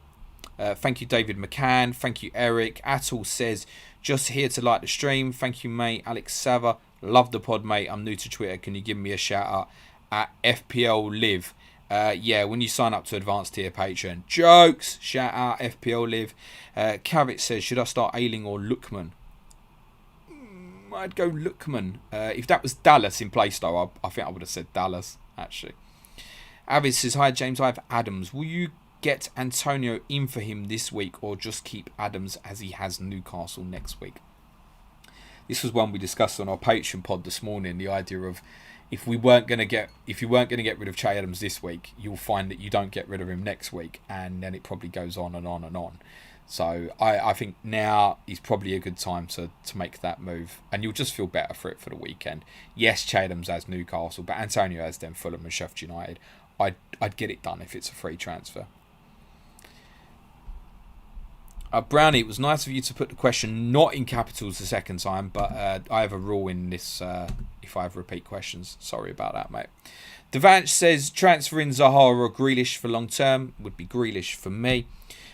Thank you, David McCann. Thank you, Eric. Atul says, just here to like the stream. Thank you, mate. Alex Sava, love the pod, mate. I'm new to Twitter. Can you give me a shout out at FPL Live? Yeah, when you sign up to advanced tier Patreon. Jokes. Shout out FPL Live. Cavett says, should I start Ayling or Lookman? I'd go Lookman. If that was Dallas in place, though, I think I would have said Dallas, actually. Avid says, hi James, I have Adams. Will you get Antonio in for him this week or just keep Adams as he has Newcastle next week? This was one we discussed on our Patreon pod this morning, the idea of if you weren't going to get rid of Che Adams this week, you'll find that you don't get rid of him next week, and then it probably goes on and on and on. So I think now is probably a good time to make that move, and you'll just feel better for it for the weekend. Yes, Che Adams has Newcastle, but Antonio has them Fulham and Sheffield United. I'd get it done if it's a free transfer. Brownie, it was nice of you to put the question not in capitals the second time, but I have a rule in this if I have repeat questions. Sorry about that, mate. Devanch says, transfer in Zaha or Grealish for long term. Would be Grealish for me.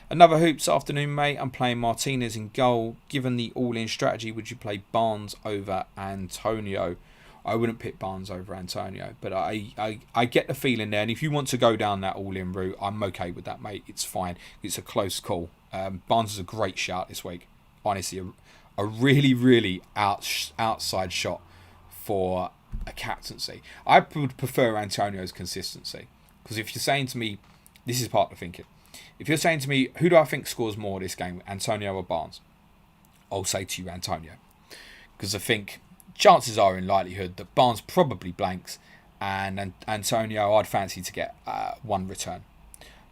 Another hoops afternoon, mate. I'm playing Martinez in goal. Given the all-in strategy, would you play Barnes over Antonio? I wouldn't pick Barnes over Antonio. But I get the feeling there. And if you want to go down that all-in route, I'm okay with that, mate. It's fine. It's a close call. Barnes is a great shout this week. Honestly, a really, really outside shot for a captaincy. I would prefer Antonio's consistency. Because if you're saying to me, this is part of the thinking. If you're saying to me, who do I think scores more this game, Antonio or Barnes? I'll say to you, Antonio. Because I think chances are in likelihood that Barnes probably blanks and Antonio I'd fancy to get one return.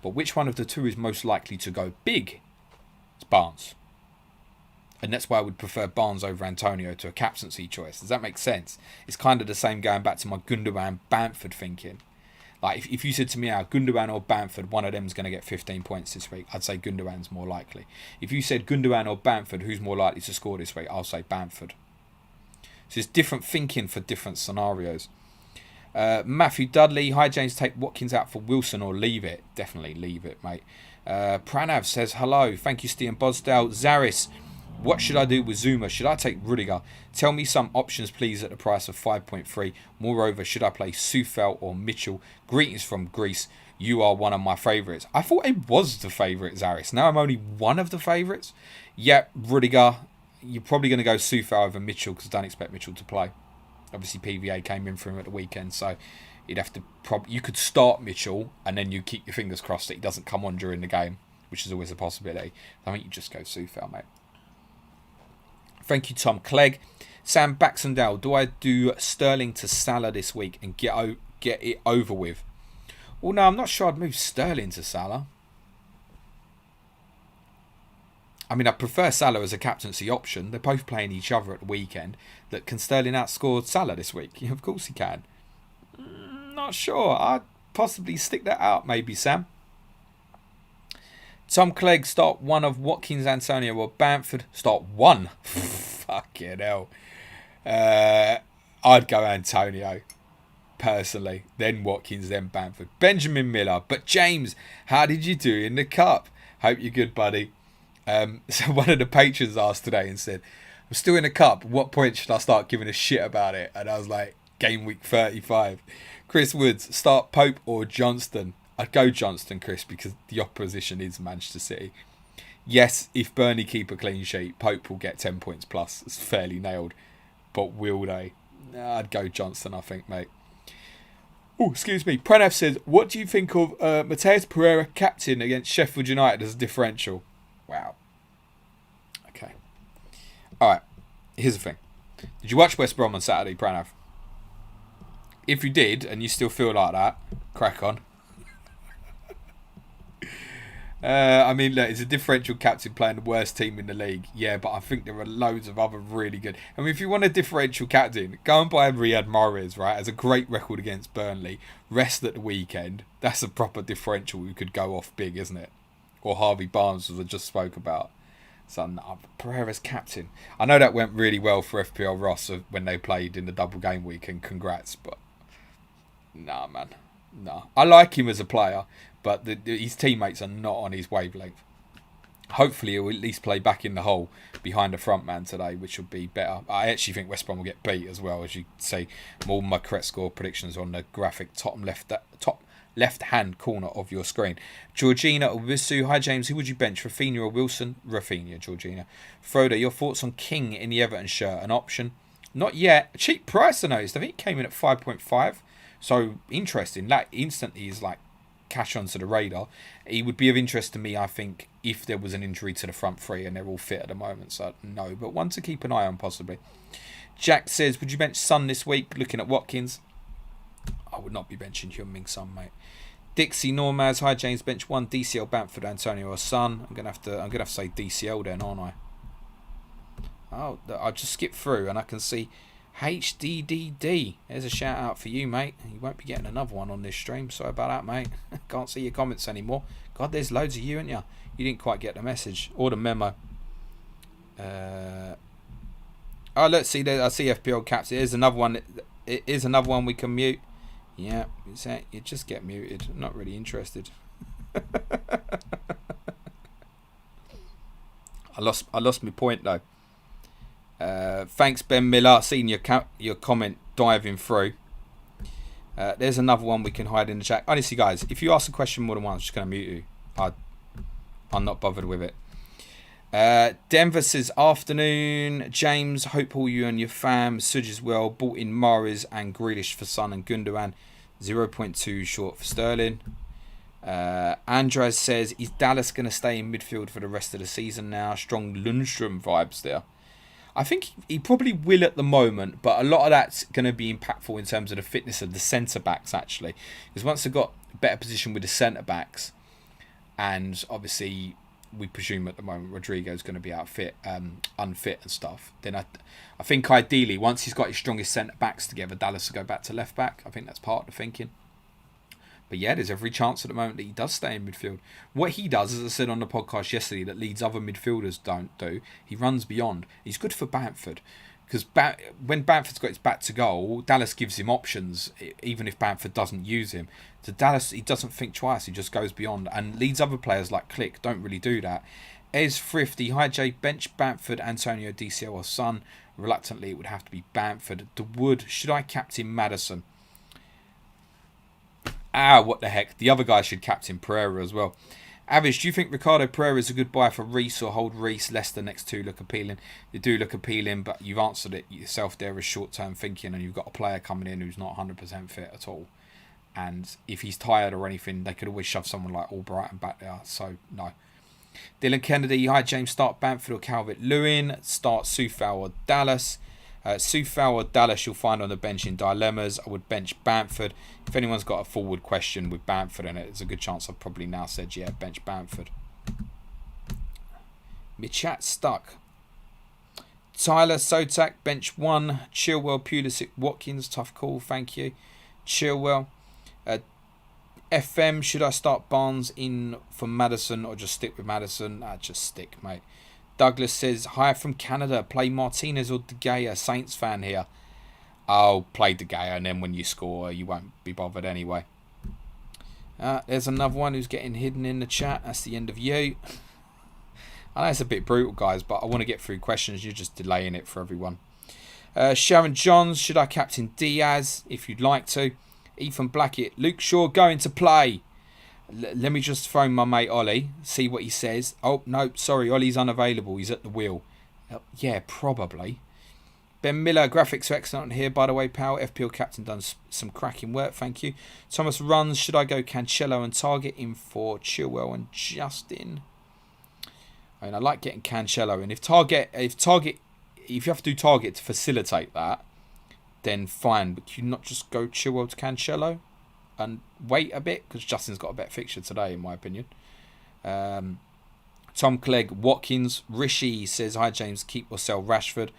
But which one of the two is most likely to go big? It's Barnes. And that's why I would prefer Barnes over Antonio to a captaincy choice. Does that make sense? It's kind of the same going back to my Gundogan-Bamford thinking. Like, if you said to me, Gundogan or Bamford, one of them is going to get 15 points this week, I'd say Gundogan's more likely. If you said Gundogan or Bamford, who's more likely to score this week, I'll say Bamford. So it's different thinking for different scenarios. Matthew Dudley, hi James, take Watkins out for Wilson or leave it? Definitely leave it, mate. Pranav says, hello, thank you, Stian Bosdale. Zaris, what should I do with Zuma? Should I take Rudiger? Tell me some options, please, at the price of 5.3. Moreover, should I play Sufel or Mitchell? Greetings from Greece. You are one of my favourites. I thought it was the favourite, Zaris. Now I'm only one of the favourites. Yep, Rudiger. You're probably going to go Sufel over Mitchell because I don't expect Mitchell to play. Obviously, PVA came in for him at the weekend, so you'd have to you could start Mitchell and then you keep your fingers crossed that he doesn't come on during the game, which is always a possibility. I think you just go Sufel, mate. Thank you, Tom Clegg. Sam Baxendale, do I do Sterling to Salah this week and get it over with? Well, no, I'm not sure I'd move Sterling to Salah. I mean, I prefer Salah as a captaincy option. They're both playing each other at the weekend. That can Sterling outscore Salah this week? Yeah, of course he can. Not sure. I'd possibly stick that out, maybe, Sam. Tom Clegg, start one of Watkins, Antonio or Bamford. Start one. Fucking hell. I'd go Antonio, personally. Then Watkins, then Bamford. Benjamin Miller. But James, how did you do in the cup? Hope you're good, buddy. So one of the patrons asked today and said, I'm still in the cup. What point should I start giving a shit about it? And I was like, game week 35. Chris Woods, start Pope or Johnston? I'd go Johnston, Chris, because the opposition is Manchester City. Yes, if Burnley keep a clean sheet, Pope will get 10 points plus. It's fairly nailed. But will they? I'd go Johnston, I think, mate. Oh, excuse me. Pranav says, what do you think of Mateus Pereira captain against Sheffield United as a differential? Wow. Okay. Alright. Here's the thing. Did you watch West Brom on Saturday, Pranav? If you did, and you still feel like that, crack on. I mean, look, it's a differential captain playing the worst team in the league. Yeah, but I think there are loads of other really good. I mean, if you want a differential captain, go and buy Riyad Mahrez, right? Has a great record against Burnley. Rest at the weekend. That's a proper differential who could go off big, isn't it? Or Harvey Barnes, as I just spoke about. So, no, Pereira's captain. I know that went really well for FPL Ross when they played in the double game week, and congrats, but nah, man. Nah. I like him as a player, but his teammates are not on his wavelength. Hopefully he'll at least play back in the hole behind the front man today, which will be better. I actually think West Brom will get beat as well, as you say. All my correct score predictions on the graphic top left-hand corner of your screen. Georgina Owisu, hi James, who would you bench? Rafinha or Wilson? Rafinha, Georgina. Frodo, your thoughts on King in the Everton shirt? An option? Not yet. A cheap price, I noticed. I think it came in at 5.5. So, interesting. That instantly is like cash onto the radar. He would be of interest to me, I think, if there was an injury to the front three and they're all fit at the moment. So, no. But one to keep an eye on, possibly. Jack says, would you bench Son this week? Looking at Watkins. I would not be benching Heung-min Son, mate. Dixie Normaz, hi James, bench one DCL, Bamford, Antonio or Son. I'm gonna have to say DCL then, aren't I? Oh, I'll just skip through and I can see HDDD. There's a shout out for you, mate. You won't be getting another one on this stream. Sorry about that, mate. Can't see your comments anymore. God, there's loads of you, ain't you? You didn't quite get the message or the memo. Oh, let's see. I see FPL caps. Here's another one. It is another one we can mute. Yeah, you just get muted. I'm not really interested. I lost my point though. Thanks, Ben Miller. Seen your comment. diving through. There's another one we can hide in the chat. Honestly, guys, if you ask a question more than once, I'm just going to mute you. I'm not bothered with it. Denver says, afternoon. James, hope all you and your fam. Suj as well. Bought in Mahrez and Grealish for Son and Gundogan. 0.2 short for Sterling. Andres says, is Dallas going to stay in midfield for the rest of the season now? Strong Lundstrom vibes there. I think he probably will at the moment, but a lot of that's going to be impactful in terms of the fitness of the centre-backs, actually. Because once they've got a better position with the centre-backs, and obviously we presume at the moment Rodrigo's going to be unfit and stuff, then I think ideally, once he's got his strongest centre-backs together, Dallas will go back to left-back. I think that's part of the thinking. But yeah, there's every chance at the moment that he does stay in midfield. What he does, as I said on the podcast yesterday, that leads other midfielders don't do, he runs beyond. He's good for Bamford. Because when Bamford's got his back to goal, Dallas gives him options, even if Bamford doesn't use him. To Dallas, he doesn't think twice, he just goes beyond. And leads other players like Click don't really do that. Ez Thrifty, hi Jay, bench Bamford, Antonio, DCL or Son. Reluctantly, it would have to be Bamford. The Wood, should I captain Maddison? What the heck. The other guy should captain Pereira as well. Avish, do you think Ricardo Pereira is a good buy for Reece or hold Reece? Leicester next two look appealing. They do look appealing, but you've answered it yourself there as short-term thinking, and you've got a player coming in who's not 100% fit at all. And if he's tired or anything, they could always shove someone like Albrighton back there. So, no. Dylan Kennedy, hi James, start Bamford or Calvert-Lewin. Start Soufal or Dallas. Soufal or Dallas you'll find on the bench in dilemmas. I would bench Bamford. If anyone's got a forward question with Bamford in it, there's a good chance I've probably now said, yeah, bench Bamford. My chat's stuck. Tyler Sotak, bench 1. Chilwell, Pulisic, Watkins, tough call, thank you. Chilwell. FM, should I start Barnes in for Maddison or just stick with Maddison? Just stick, mate. Douglas says, hi from Canada. Play Martinez or De Gea. Saints fan here. I'll play De Gea, and then when you score, you won't be bothered anyway. There's another one who's getting hidden in the chat. That's the end of you. I know it's a bit brutal, guys, but I want to get through questions. You're just delaying it for everyone. Sharon Johns, should I captain Diaz? If you'd like to. Ethan Blackett, Luke Shaw going to play. Let me just phone my mate Ollie, see what he says. Oh, no, sorry, Ollie's unavailable. He's at the wheel. Yeah, probably. Ben Miller, graphics are excellent here, by the way, pal. FPL captain done some cracking work, thank you. Thomas runs, should I go Cancelo and Target in for Chilwell and Justin? I mean, I like getting Cancelo in. If you have to do Target to facilitate that, then fine. But you not just go Chilwell to Cancelo and wait a bit, because Justin's got a better fixture today, in my opinion. Tom Clegg, Watkins, Rishi says, hi James, keep or sell Rashford.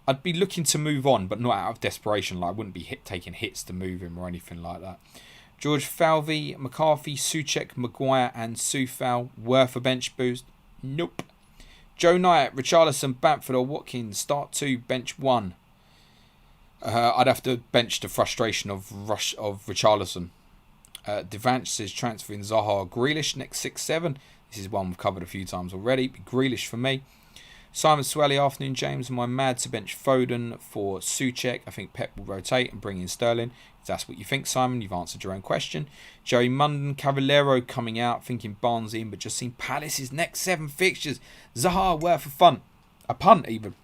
I'd be looking to move on, but not out of desperation. Like, I wouldn't be taking hits to move him or anything like that. George Falvey, McCarthy, Souček, Maguire and Soufal, worth a bench boost? Nope. Joe Knight, Richarlison, Bamford or Watkins, start 2, bench 1. I'd have to bench the frustration of Richarlison. Devanch says transferring Zaha or Grealish next 6-7. This is one we've covered a few times already. Grealish for me. Simon Swelly, afternoon James. Am I mad to bench Foden for Souček? I think Pep will rotate and bring in Sterling. If that's what you think, Simon, you've answered your own question. Joey Munden, Cavallero coming out, thinking Barnes in, but just seen Palace's next 7 fixtures. Zaha worth a fun. A punt even.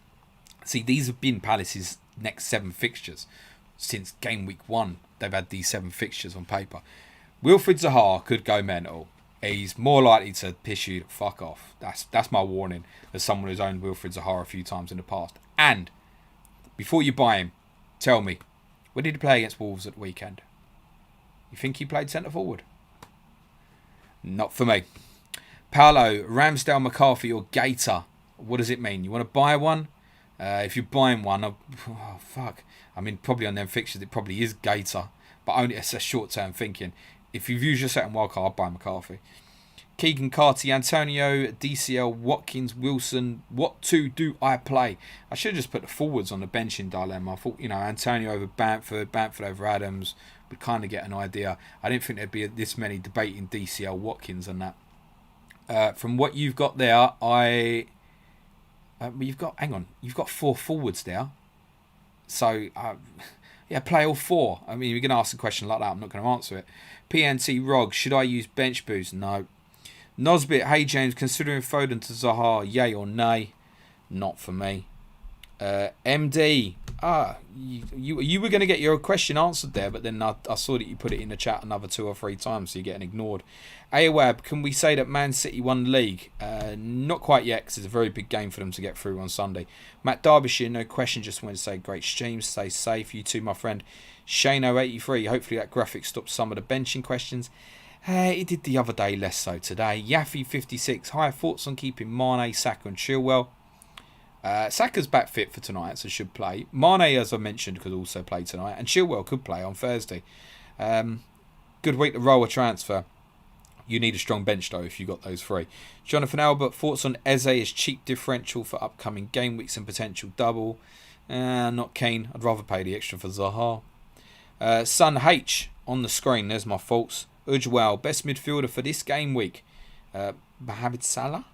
See, these have been Palace's next 7 fixtures. Since game week 1, they've had these 7 fixtures on paper. Wilfried Zaha could go mental. He's more likely to piss you the fuck off. That's my warning as someone who's owned Wilfried Zaha a few times in the past. And before you buy him, tell me, where did he play against Wolves at the weekend? You think he played centre forward? Not for me. Paolo, Ramsdale, McCarthy or Gator? What does it mean? You want to buy one? If you're buying one, fuck. I mean, probably on them fixtures, it probably is Gator. But only it's a short-term thinking. If you've used your second wildcard, I'd buy McCarthy. Keegan Carty, Antonio, DCL, Watkins, Wilson. What 2 do I play? I should have just put the forwards on the bench in dilemma. I thought, Antonio over Bamford over Adams. Would kind of get an idea. I didn't think there'd be this many debating DCL, Watkins and that. From what you've got there, you've got 4 forwards there. So, Yeah, play all 4. I mean, you're going to ask a question like that. I'm not going to answer it. PNT Rog, should I use bench boost? No. Nosbit, hey James, considering Foden to Zaha, yay or nay? Not for me. MD, you were going to get your question answered there, but then I saw that you put it in the chat another 2 or 3 times, so you're getting ignored. Awab, can we say that Man City won the league? Not quite yet, because it's a very big game for them to get through on Sunday. Matt Derbyshire, no question, just wanted to say great stream, stay safe. You too, my friend. Shano83, hopefully that graphic stops some of the benching questions. It did the other day, less so today. Yaffe56, hi, thoughts on keeping Mane, Saka and Chilwell? Saka's back fit for tonight, so should play. Mane, as I mentioned, could also play tonight, and Chilwell could play on Thursday. Good week to roll a transfer. You need a strong bench though if you got those 3. Jonathan Albert, thoughts on Eze as cheap differential for upcoming game weeks and potential double? Not keen. I'd rather pay the extra for Zaha. Sun H on the screen. There's my thoughts. Ujwal, best midfielder for this game week. Mohamed Salah.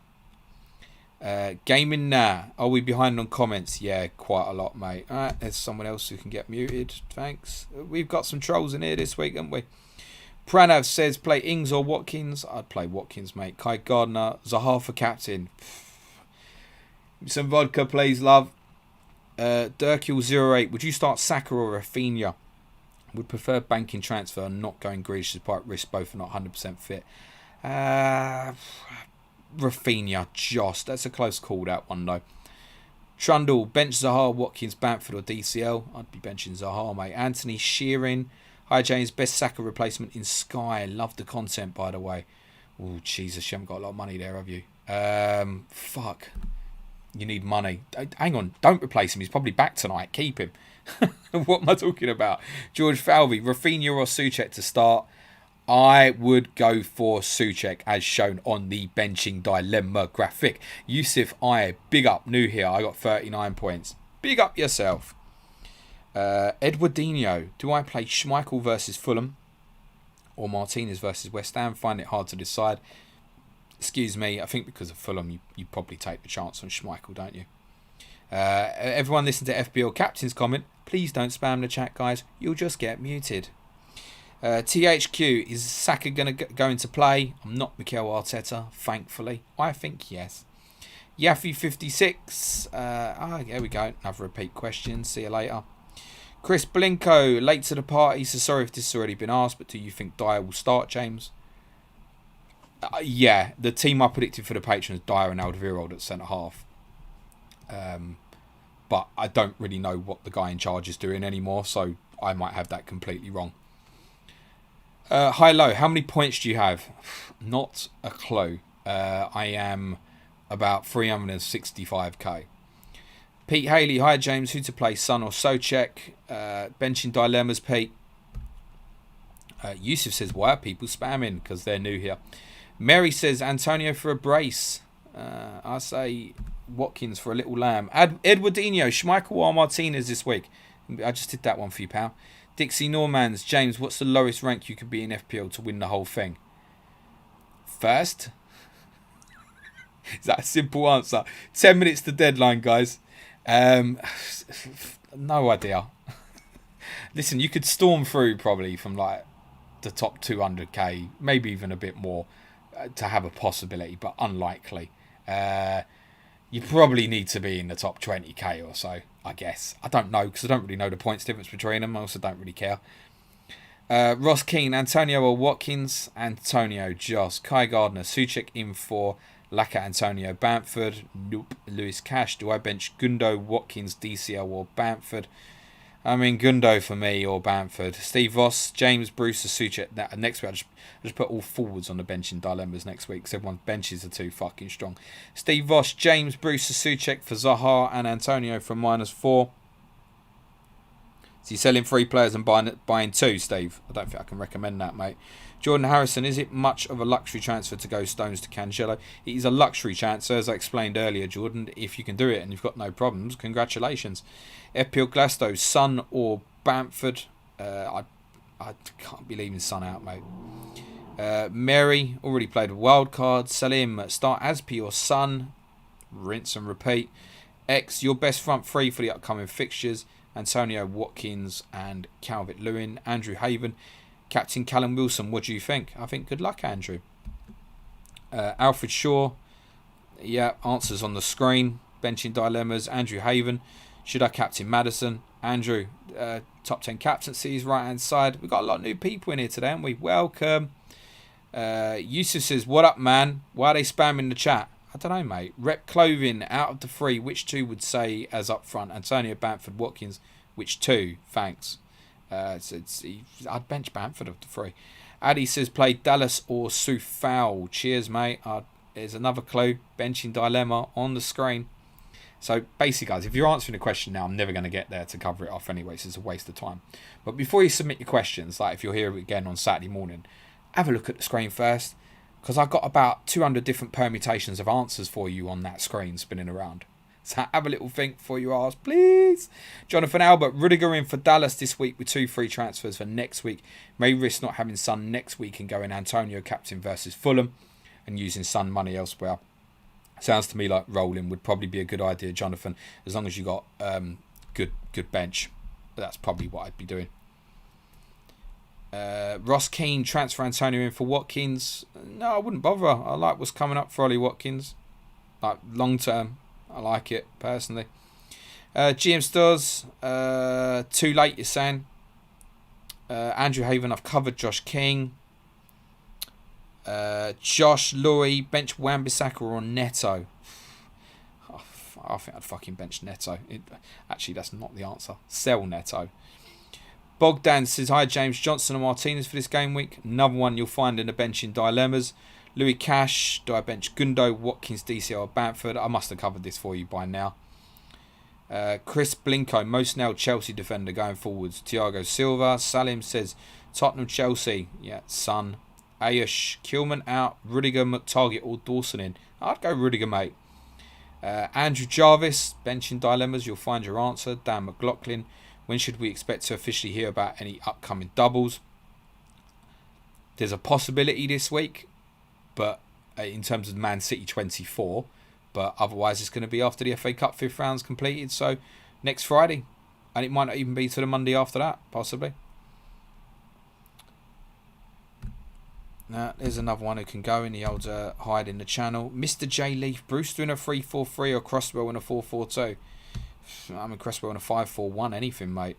Gaming now. Are we behind on comments? Yeah, quite a lot, mate. Alright, there's someone else who can get muted. Thanks. We've got some trolls in here this week, haven't we? Pranav says play Ings or Watkins. I'd play Watkins, mate. Kai Gardner, Zaha for captain. Some vodka, please, love. Durkil08, would you start Saka or Rafinha? Would prefer banking transfer, not going Grealish despite risk. Both are not 100% fit. Rafinha, Josh. That's a close call, that one, though. Trundle, bench Zaha, Watkins, Bamford or DCL. I'd be benching Zaha, mate. Anthony Shearing. Hi, James. Best Saka replacement in Sky. Love the content, by the way. Oh, Jesus. You haven't got a lot of money there, have you? Fuck. You need money. Hang on. Don't replace him. He's probably back tonight. Keep him. What am I talking about? George Falvey. Rafinha or Souček to start? I would go for Souček as shown on the benching dilemma graphic. Yusuf I, big up, new here. I got 39 points. Big up yourself. Edwardinho, do I play Schmeichel versus Fulham or Martinez versus West Ham? Find it hard to decide. Excuse me, I think because of Fulham, you probably take the chance on Schmeichel, don't you? Everyone listen to FPL Captain's comment. Please don't spam the chat, guys. You'll just get muted. THQ, is Saka going to go into play? I'm not Mikel Arteta, thankfully. I think yes. Yaffe56. There we go. Another repeat question. See you later. Chris Blinko, late to the party. So sorry if this has already been asked, but do you think Dyer will start, James? Yeah, the team I predicted for the patrons, Dyer and Alderweireld at centre half. But I don't really know what the guy in charge is doing anymore, so I might have that completely wrong. Hi, low. How many points do you have? Not a clue. I am about 365k. Pete Haley. Hi, James. Who to play, Son or Souček? Benching dilemmas, Pete. Yusuf says, why are people spamming? Because they're new here. Mary says, Antonio for a brace. I say Watkins for a little lamb. Edwardinho, Schmeichel or Martinez this week? I just did that one for you, pal. Dixie Normans, James, what's the lowest rank you could be in FPL to win the whole thing? First? Is that a simple answer? 10 minutes to deadline, guys. No idea. Listen, you could storm through probably from like the top 200k, maybe even a bit more, to have a possibility, but unlikely. You probably need to be in the top 20k or so, I guess. I don't know, because I don't really know the points difference between them. I also don't really care. Ross Keane, Antonio or Watkins? Antonio, Joss. Kai Gardner, Souček in for Laka, Antonio, Bamford. Nope. Lewis Cash, do I bench Gundo, Watkins, DCL or Bamford? I mean, Gundo for me or Bamford. Steve Voss, James, Bruce, Souček. Next week, I just put all forwards on the benching dilemmas next week because everyone's benches are too fucking strong. Steve Voss, James, Bruce, Souček for Zaha and Antonio for -4. So you're selling 3 players and buying 2, Steve? I don't think I can recommend that, mate. Jordan Harrison, is it much of a luxury transfer to go Stones to Cancelo? It is a luxury transfer, as I explained earlier, Jordan. If you can do it and you've got no problems, congratulations. FPL Glasto, Son or Bamford? I can't be leaving Son out, mate. Mary, already played a wild card. Salim, start Aspi or Son. Rinse and repeat. X, your best front 3 for the upcoming fixtures. Antonio Watkins and Calvert-Lewin. Andrew Haven, Captain Callum Wilson. What do you think? I think good luck, Andrew. Alfred Shaw. Yeah, answers on the screen. Benching dilemmas. Andrew Haven. Should I captain Maddison? Andrew, top 10 captaincies, right hand side. We've got a lot of new people in here today, haven't we? Welcome. Yusuf says, what up, man? Why are they spamming the chat? I don't know, mate. Rep Clothing, out of the three, which two would say as up front? Antonio, Bamford, Watkins. Which two? Thanks. I'd bench Bamford of the three. Addy says, play Dallas or Soufal. Cheers, mate. There's another clue. Benching dilemma on the screen. So basically, guys, if you're answering a question now, I'm never going to get there to cover it off anyway, so it's a waste of time. But before you submit your questions, like if you're here again on Saturday morning, have a look at the screen first, because I've got about 200 different permutations of answers for you on that screen spinning around. So have a little think before you ask, please. Jonathan Albert, Rudiger in for Dallas this week with 2 free transfers for next week. May risk not having Son next week and going Antonio captain versus Fulham and using Son money elsewhere. Sounds to me like rolling would probably be a good idea, Jonathan, as long as you got good bench. But that's probably what I'd be doing. Ross Keane, transfer Antonio in for Watkins. No, I wouldn't bother. I like what's coming up for Ollie Watkins. Like long term, I like it personally. GM Stars, too late, you're saying. Andrew Haven, I've covered Josh King. Josh Laurie, bench Wan-Bissaka or Neto. I think I'd fucking bench Neto. Actually, that's not the answer. Sell Neto. Bogdan says, hi James, Johnson and Martinez for this game week. Another one you'll find in the bench in dilemmas. Louis Cash, do I bench Gundo, Watkins, DCL or Bamford? I must have covered this for you by now. Chris Blinko, most nailed Chelsea defender going forwards. Thiago Silva. Salim says, Tottenham, Chelsea. Yeah, Son. Ayush, Kilman out, Rudiger, McTarget or Dawson in. I'd go Rudiger, mate. Andrew Jarvis, benching dilemmas, you'll find your answer. Dan McLaughlin, when should we expect to officially hear about any upcoming doubles? There's a possibility this week, but in terms of Man City 24, but otherwise it's going to be after the FA Cup 5th round's completed, so next Friday, and it might not even be to the Monday after that, possibly. Now, there's another one who can go in the old hide in the channel. Mr. J. Leaf, Brewster in a 3-4-3 or Crosswell in a 4-4-2. I'm in Cresswell in a 5-4-1, anything, mate.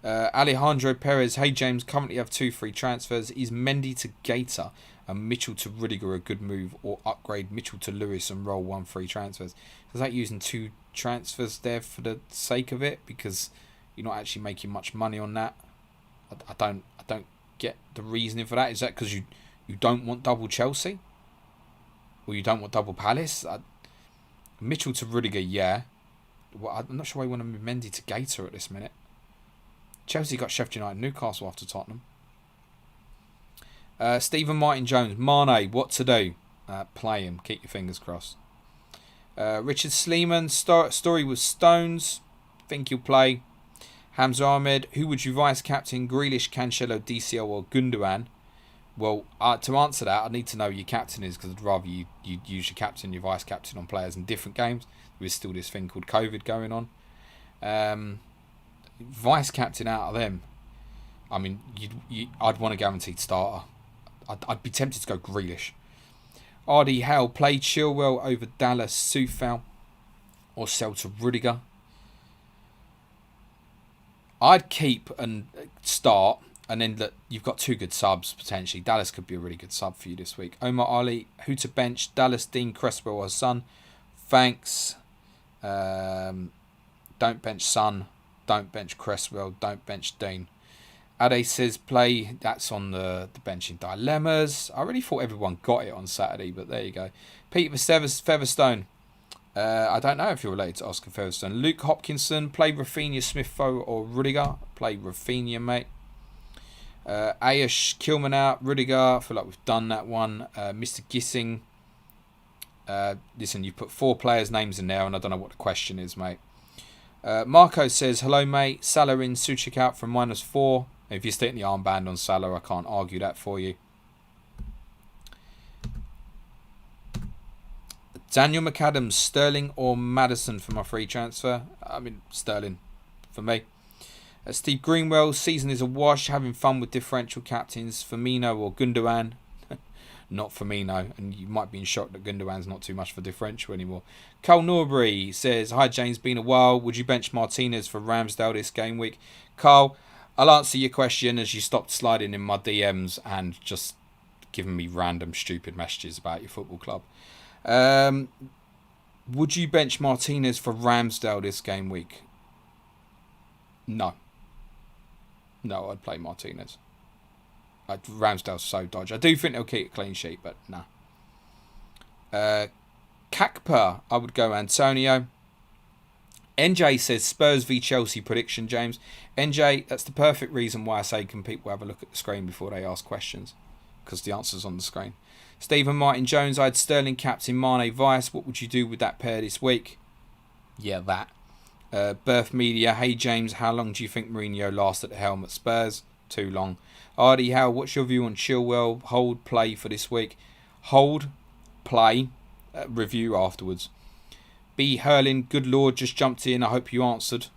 Alejandro Perez, hey James, currently have 2 free transfers. Is Mendy to Gator and Mitchell to Rudiger a good move, or upgrade Mitchell to Lewis and roll 1 free transfers? Is that using 2 transfers there for the sake of it, because you're not actually making much money on that? I don't get the reasoning for that. Is that because you don't want double Chelsea, or you don't want double Palace? Mitchell to Rudiger, yeah. Well, I'm not sure why you want to move Mendy to Gator at this minute. Chelsea got Sheffield United, Newcastle after Tottenham. Stephen Martin Jones, Mane, what to do? Play him. Keep your fingers crossed. Richard Sleeman, story with Stones. Think he'll play. Hamza Ahmed, who would you vice captain? Grealish, Cancelo, DCL or Gundogan? Well, to answer that, I need to know who your captain is, because I'd rather you use your captain, your vice captain on players in different games. There's still this thing called COVID going on. Vice captain out of them, I mean, I'd want a guaranteed starter. I'd be tempted to go Grealish. RD Hale, play Chilwell over Dallas, Soufal or sell to Rudiger. I'd keep and start, and then you've got 2 good subs potentially. Dallas could be a really good sub for you this week. Omar Ali, who to bench? Dallas, Dean, Cresswell or Son? Thanks. Don't bench Son. Don't bench Cresswell. Don't bench Dean. Ade says play. That's on the benching dilemmas. I really thought everyone got it on Saturday, but there you go. Peter Featherstone. I don't know if you're related to Oscar Featherstone. Luke Hopkinson, play Rafinha, Smith-Rowe or Rudiger. Play Rafinha, mate. Ayush, Kilman out, Rudiger. I feel like we've done that one. Mr. Gissing. Listen, you've put 4 players' names in there, and I don't know what the question is, mate. Marco says, hello, mate. Salah in, Suchik out from -4. If you're sticking the armband on Salah, I can't argue that for you. Daniel McAdams, Sterling or Maddison for my free transfer? I mean, Sterling for me. Steve Greenwell, season is a wash. Having fun with differential captains, Firmino or Gundogan. Not Firmino, and you might be in shock that Gundogan's not too much for differential anymore. Cole Norbury says, hi James, been a while. Would you bench Martinez for Ramsdale this game week? Carl, I'll answer your question as you stopped sliding in my DMs and just giving me random stupid messages about your football club. Would you bench Martinez for Ramsdale this game week? No, I'd play Martinez. Ramsdale's so dodgy. I do think they'll keep a clean sheet, but nah. Kakpa, I would go Antonio. NJ says Spurs v Chelsea prediction, James. NJ, that's the perfect reason why I say can people have a look at the screen before they ask questions, because the answer's on the screen. Stephen Martin Jones, I had Sterling captain, Mane vice. What would you do with that pair this week? Yeah, that. Birth Media, hey James, how long do you think Mourinho lasts at the helm at Spurs? Too long. Ardy Howe, what's your view on Chilwell? Hold, play for this week. Hold, play, review afterwards. B. Hurling, good lord, just jumped in. I hope you answered.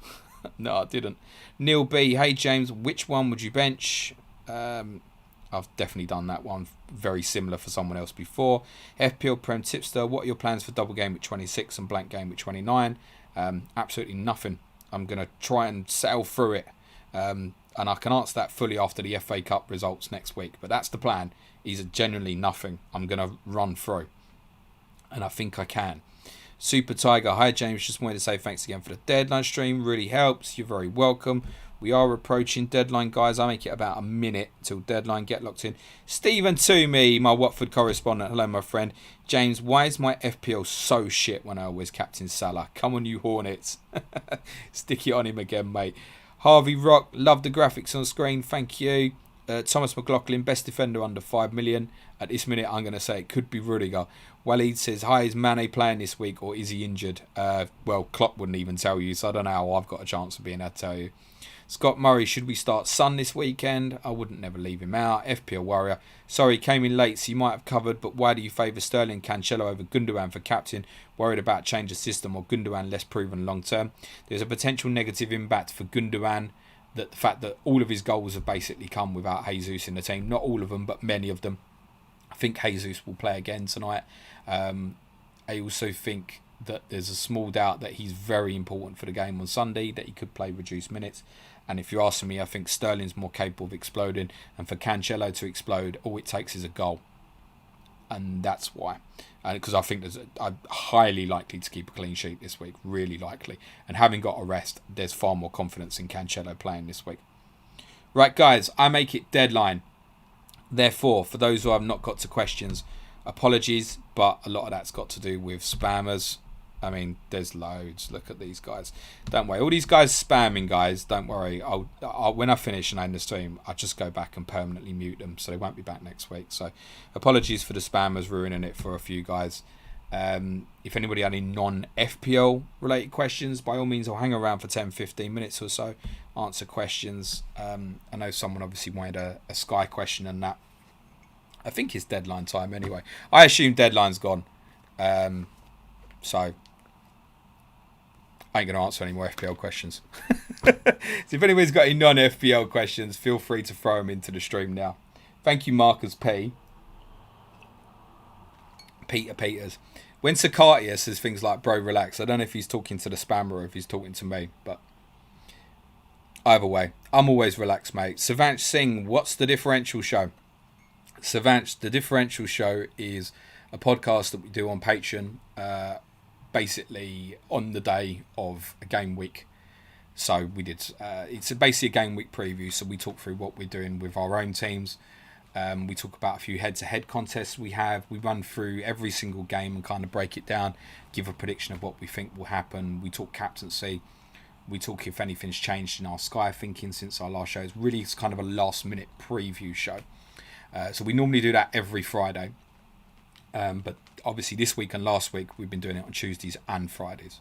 No, I didn't. Neil B. Hey James, which one would you bench? I've definitely done that one. Very similar for someone else before. FPL Prem Tipster, what are your plans for double game week 26 and blank game week 29? Absolutely nothing. I'm going to try and sail through it. And I can answer that fully after the FA Cup results next week. But that's the plan. Is genuinely nothing I'm going to run through. And I think I can. Super Tiger, hi James, just wanted to say thanks again for the deadline stream. Really helps. You're very welcome. We are approaching deadline, guys. I make it about a minute till deadline. Get locked in. Stephen Toomey, my Watford correspondent. Hello, my friend. James, why is my FPL so shit when I always captain Salah? Come on, you Hornets. Stick it on him again, mate. Harvey Rock, love the graphics on screen. Thank you. Thomas McLaughlin, best defender under 5 million. At this minute, I'm going to say it could be Rudiger. Waleed says, hi, is Mane playing this week or is he injured? Well, Klopp wouldn't even tell you, so I don't know how I've got a chance of being able to tell you. Scott Murray, should we start Son this weekend? I wouldn't never leave him out. FPL Warrior, sorry, came in late, so you might have covered, but why do you favour Sterling Cancelo over Gundogan for captain? Worried about change of system or Gundogan less proven long term? There's a potential negative impact for Gundogan, that the fact that all of his goals have basically come without Jesus in the team. Not all of them, but many of them. I think Jesus will play again tonight. I also think that there's a small doubt that he's very important for the game on Sunday, that he could play reduced minutes. And if you're asking me, I think Sterling's more capable of exploding. And for Cancelo to explode, all it takes is a goal. And that's why. Because I think I'm highly likely to keep a clean sheet this week. Really likely. And having got a rest, there's far more confidence in Cancelo playing this week. Right, guys, I make it deadline. Therefore, for those who have not got to questions, apologies. But a lot of that's got to do with spammers. I mean, there's loads. Look at these guys. Don't worry. All these guys spamming, guys. Don't worry. I'll when I finish and end the stream, I'll just go back and permanently mute them, so they won't be back next week. So, apologies for the spammers ruining it for a few guys. If anybody had any non-FPL related questions, by all means, I'll hang around for 10-15 minutes or so, answer questions. I know someone obviously wanted a Sky question and that. I think it's deadline time anyway. I assume deadline's gone. So I ain't going to answer any more FPL questions. So if anybody's got any non-FPL questions, feel free to throw them into the stream now. Thank you, Marcus P. Peter Peters. When Sakatia says things like, bro, relax, I don't know if he's talking to the spammer or if he's talking to me, but either way, I'm always relaxed, mate. Savanch Singh, what's the differential show? Savanch, the differential show is a podcast that we do on Patreon, basically on the day of a game week. So we did, it's basically a game week preview. So we talk through what we're doing with our own teams. We talk about a few head-to-head contests we have. We run through every single game and kind of break it down, give a prediction of what we think will happen. We talk captaincy. We talk if anything's changed in our Sky thinking since our last show. It's kind of a last-minute preview show. So we normally do that every Friday. But obviously this week and last week we've been doing it on Tuesdays and Fridays.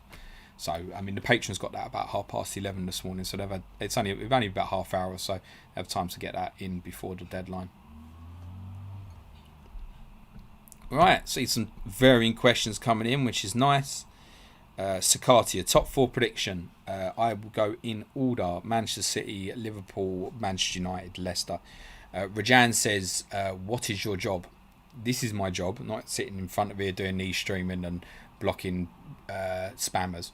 So I mean the patrons got that about 11:30 this morning. So we've only about half hour or so. They have time to get that in before the deadline. Right, see some varying questions coming in, which is nice. Sakatia, top 4 prediction. I will go in order: Manchester City, Liverpool, Manchester United, Leicester. Rajan says, what is your job? This is my job, not sitting in front of here doing these streaming and blocking spammers.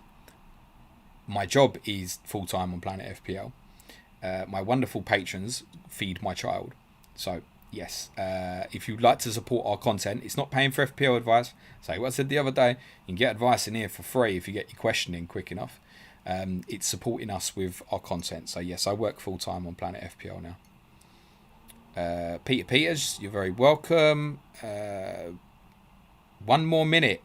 My job is full-time on Planet FPL. My wonderful patrons feed my child. So, yes, if you'd like to support our content, it's not paying for FPL advice. So, what I said the other day, you can get advice in here for free if you get your question in quick enough. It's supporting us with our content. So, yes, I work full-time on Planet FPL now. Peter Peters, you're very welcome. 1 more minute.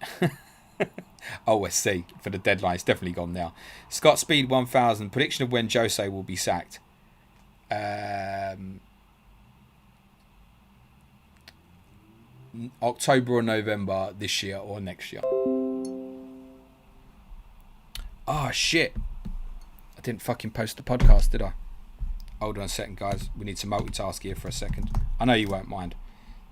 OSC for the deadline. It's definitely gone now. Scott Speed 1000. Prediction of when Jose will be sacked. October or November this year or next year. Oh shit. I didn't fucking post the podcast, did I? Hold on a second, guys. We need to multitask here for a second. I know you won't mind.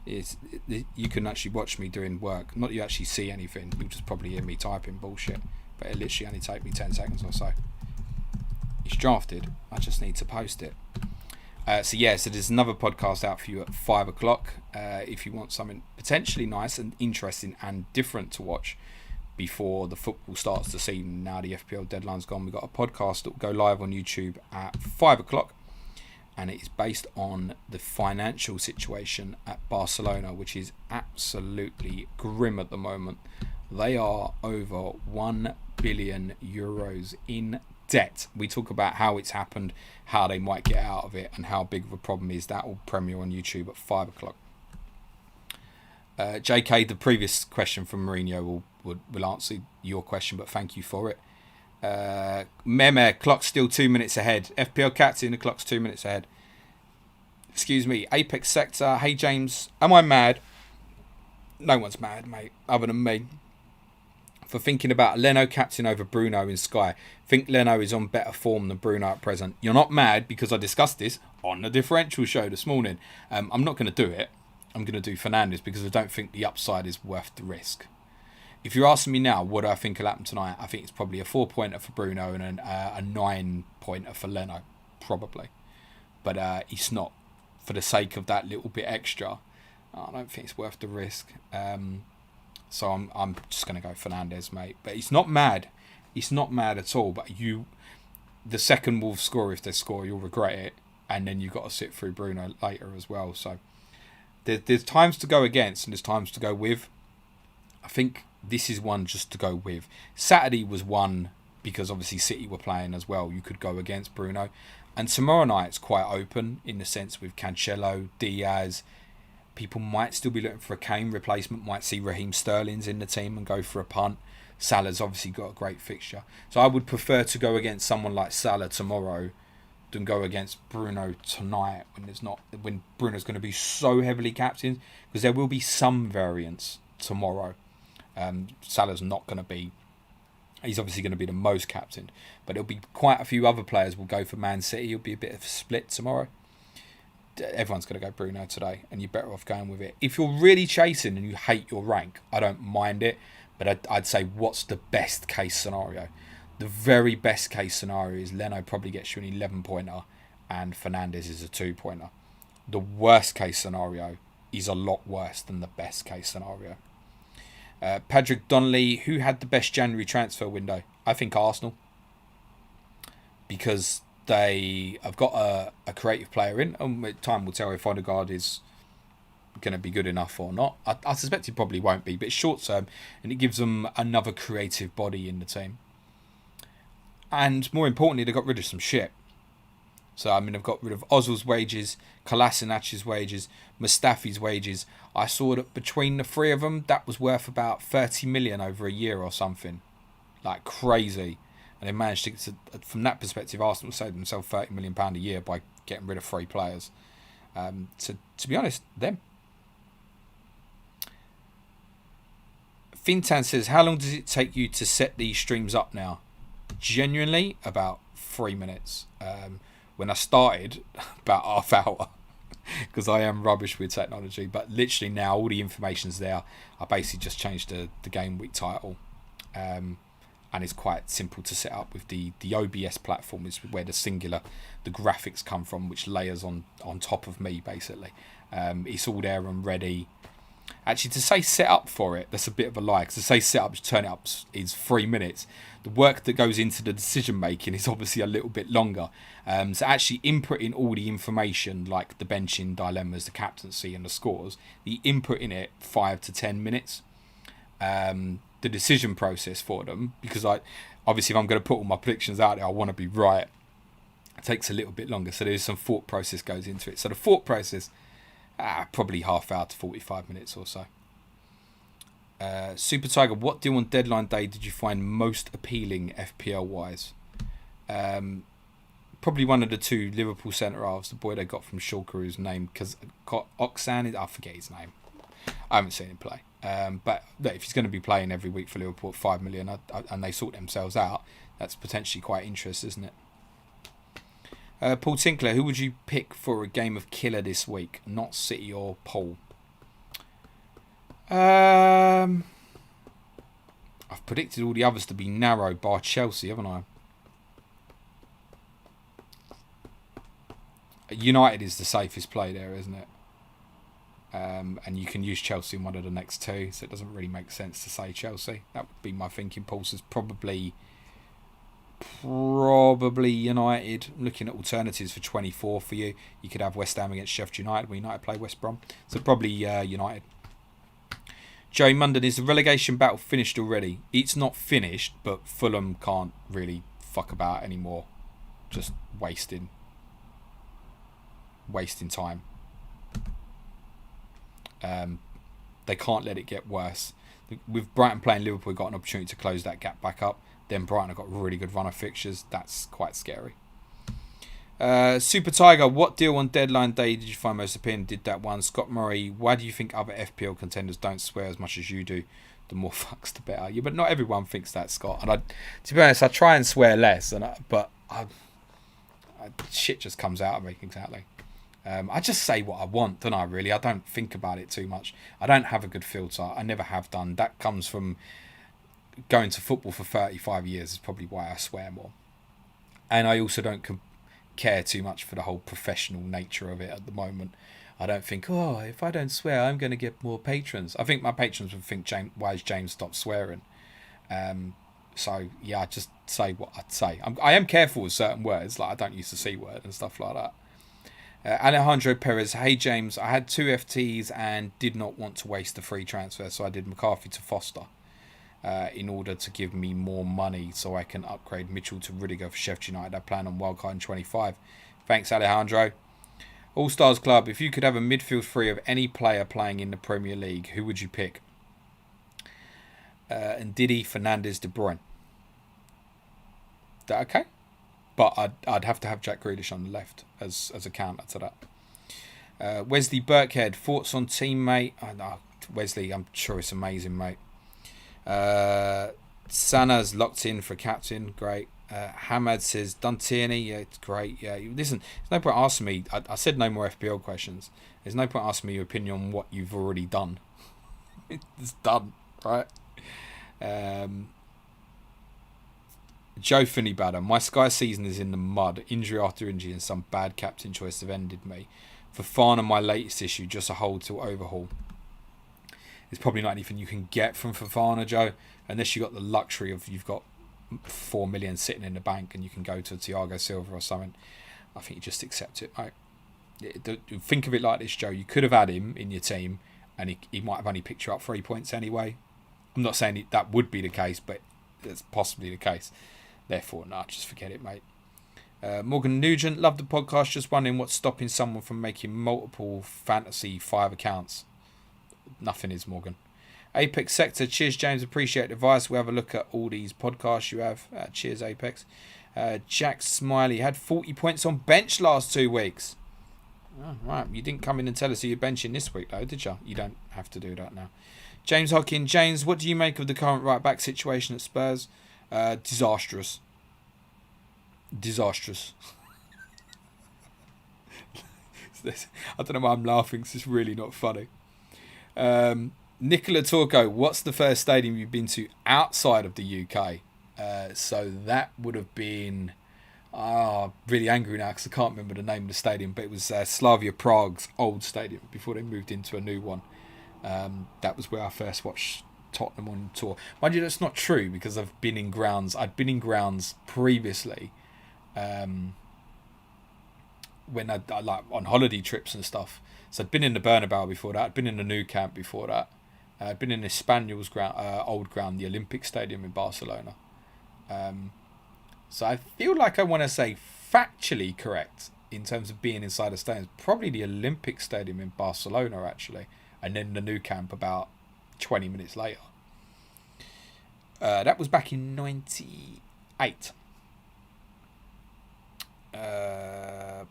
You can actually watch me doing work. Not that you actually see anything. You'll just probably hear me typing bullshit. But it literally only take me 10 seconds or so. It's drafted. I just need to post it. So there's another podcast out for you at 5 o'clock. If you want something potentially nice and interesting and different to watch before the football starts this evening. Now the FPL deadline's gone. We've got a podcast that will go live on YouTube at 5 o'clock. And it is based on the financial situation at Barcelona, which is absolutely grim at the moment. They are over 1 billion euros in debt. We talk about how it's happened, how they might get out of it, and how big of a problem is. That will premiere on YouTube at 5 o'clock. JK, the previous question from Mourinho will answer your question, but thank you for it. Meme, clock's still 2 minutes ahead. FPL captain, the clock's 2 minutes ahead. Excuse me, Apex Sector. Hey James, am I mad? No one's mad, mate, other than me. For thinking about Leno captain over Bruno in Sky. Think Leno is on better form than Bruno at present. You're not mad because I discussed this on the differential show this morning. I'm not going to do it. I'm going to do Fernandes because I don't think the upside is worth the risk. If you're asking me now, what do I think will happen tonight? I think it's probably a 4-pointer for Bruno and a 9-pointer for Leno, probably. But it's not, for the sake of that little bit extra. I don't think it's worth the risk. So I'm just going to go Fernandes, mate. But he's not mad. He's not mad at all. But the second Wolves score, if they score, you'll regret it. And then you've got to sit through Bruno later as well. So there's times to go against and there's times to go with. I think this is one just to go with. Saturday was one because obviously City were playing as well. You could go against Bruno. And tomorrow night's quite open in the sense with Cancelo, Diaz. People might still be looking for a Kane replacement. Might see Raheem Sterling's in the team and go for a punt. Salah's obviously got a great fixture. So I would prefer to go against someone like Salah tomorrow than go against Bruno tonight when Bruno's going to be so heavily captained, because there will be some variance tomorrow. Salah's not going to be. He's obviously going to be the most captained, but there'll be quite a few other players will go for Man City. It'll be a bit of a split tomorrow. Everyone's going to go Bruno today, and you're better off going with it. If you're really chasing and you hate your rank, I don't mind it, but I'd say what's the best case scenario? The very best case scenario is Leno probably gets you an 11-pointer and Fernandes is a 2-pointer. The worst case scenario is a lot worse than the best case scenario. Patrick Donnelly, who had the best January transfer window? I think Arsenal. Because they have got a creative player in, and time will tell if Odegaard is going to be good enough or not. I suspect he probably won't be, but it's short term, and it gives them another creative body in the team. And more importantly, they got rid of some shit. So, I mean, they've got rid of Ozil's wages, Kolasinac's wages, Mustafi's wages. I saw that between the three of them, that was worth about 30 million over a year or something. Like crazy. And they managed to, from that perspective, Arsenal saved themselves £30 million a year by getting rid of 3 players. To be honest, them. Fintan says, how long does it take you to set these streams up now? Genuinely, about 3 minutes. When I started, about half hour. Because I am rubbish with technology. But literally now, all the information's there. I basically just changed the game week title. and it's quite simple to set up with the OBS platform. Is where the graphics come from, which layers on top of me basically. It's all there and ready. Actually, to say set up for it, that's a bit of a lie. Because to say set up, turn it up is 3 minutes. The work that goes into the decision making is obviously a little bit longer. So actually inputting all the information, like the benching dilemmas, the captaincy and the scores, the input in it 5 to 10 minutes. The decision process for them, because obviously if I'm going to put all my predictions out there, I want to be right. It takes a little bit longer. So there's some thought process goes into it. So the thought process, probably half hour to 45 minutes or so. Super Tiger, what deal on deadline day did you find most appealing FPL wise? Probably one of the two Liverpool centre halves, the boy they got from Schalke, whose name, because Oxan, I forget his name. I haven't seen him play. But look, if he's going to be playing every week for Liverpool at 5 million and they sort themselves out, that's potentially quite interesting, isn't it? Paul Tinkler, who would you pick for a game of killer this week? Not City or Paul? I've predicted all the others to be narrow by Chelsea, haven't I? United is the safest play there, isn't it? And you can use Chelsea in one of the next two, so it doesn't really make sense to say Chelsea. That would be my thinking. Pulse is probably United. I'm looking at alternatives for 24 for you. You could have West Ham against Sheffield United when United play West Brom. So probably United. Joey Munden, is the relegation battle finished already? It's not finished, but Fulham can't really fuck about anymore. Just wasting time. They can't let it get worse. With Brighton playing Liverpool, we've got an opportunity to close that gap back up. Then Brighton have got a really good run of fixtures. That's quite scary. Super Tiger, what deal on deadline day did you find most appealing? Did that one. Scott Murray, why do you think other FPL contenders don't swear as much as you do? The more fucks, the better. Yeah, but not everyone thinks that, Scott. And to be honest, I try and swear less, but shit just comes out of me, exactly. I just say what I want, don't I, really? I don't think about it too much. I don't have a good filter. I never have done. That comes from going to football for 35 years is probably why I swear more. And I also don't care too much for the whole professional nature of it at the moment. I don't think, if I don't swear, I'm going to get more patrons. I think my patrons would think, why has James stopped swearing? So, yeah, I just say what I'd say. I am careful with certain words, like I don't use the C word and stuff like that. Alejandro Perez, hey James, I had 2 FTs and did not want to waste the free transfer, so I did McCarthy to Foster in order to give me more money so I can upgrade Mitchell to Rudiger for Sheffield United. I plan on wildcard in 25. Thanks, Alejandro. All Stars Club, if you could have a midfield three of any player playing in the Premier League, who would you pick? And Didi, Fernandes, De Bruyne. Is that okay? But I'd have to have Jack Grealish on the left as a counter to that. Wesley Burkhead, thoughts on teammate? Wesley, I'm sure it's amazing, mate. Sana's locked in for captain, great. Hamad says, done Tierney, yeah, it's great. Yeah, listen, there's no point asking me. I said no more FPL questions. There's no point asking me your opinion on what you've already done. It's done, right? Joe Finneybatter, my Sky season is in the mud. Injury after injury and some bad captain choice have ended me. For Fafana, my latest issue, just a hold to overhaul. There's probably not anything you can get from Fafana, Joe, unless you've got the luxury of you've got 4 million sitting in the bank and you can go to Thiago Silva or something. I think you just accept it, right? Think of it like this, Joe. You could have had him in your team and he might have only picked you up 3 points anyway. I'm not saying that would be the case, but it's possibly the case. Therefore, just forget it, mate. Morgan Nugent, love the podcast. Just wondering what's stopping someone from making multiple Fantasy 5 accounts. Nothing is, Morgan. Apex Sector, cheers, James. Appreciate the advice. We'll have a look at all these podcasts you have. Cheers, Apex. Jack Smiley had 40 points on bench last 2 weeks. Oh, right, you didn't come in and tell us you're benching this week, though, did you? You don't have to do that now. James Hockin, James, what do you make of the current right-back situation at Spurs? Disastrous. I don't know why I'm laughing, because it's really not funny. Nicola Torco, what's the first stadium you've been to outside of the UK? So that would have been... really angry now because I can't remember the name of the stadium, but it was Slavia Prague's old stadium before they moved into a new one. That was where I first watched Tottenham on tour. Mind you, that's not true because I'd been in grounds previously, when I like on holiday trips and stuff. So I'd been in the Bernabeu before that. I'd been in the Nou Camp before that. I'd been in Espanyol's old ground, the Olympic Stadium in Barcelona. So I feel like I want to say factually correct in terms of being inside the stadium. Probably the Olympic Stadium in Barcelona, actually. And then the Nou Camp about 20 minutes later. That was back in 98.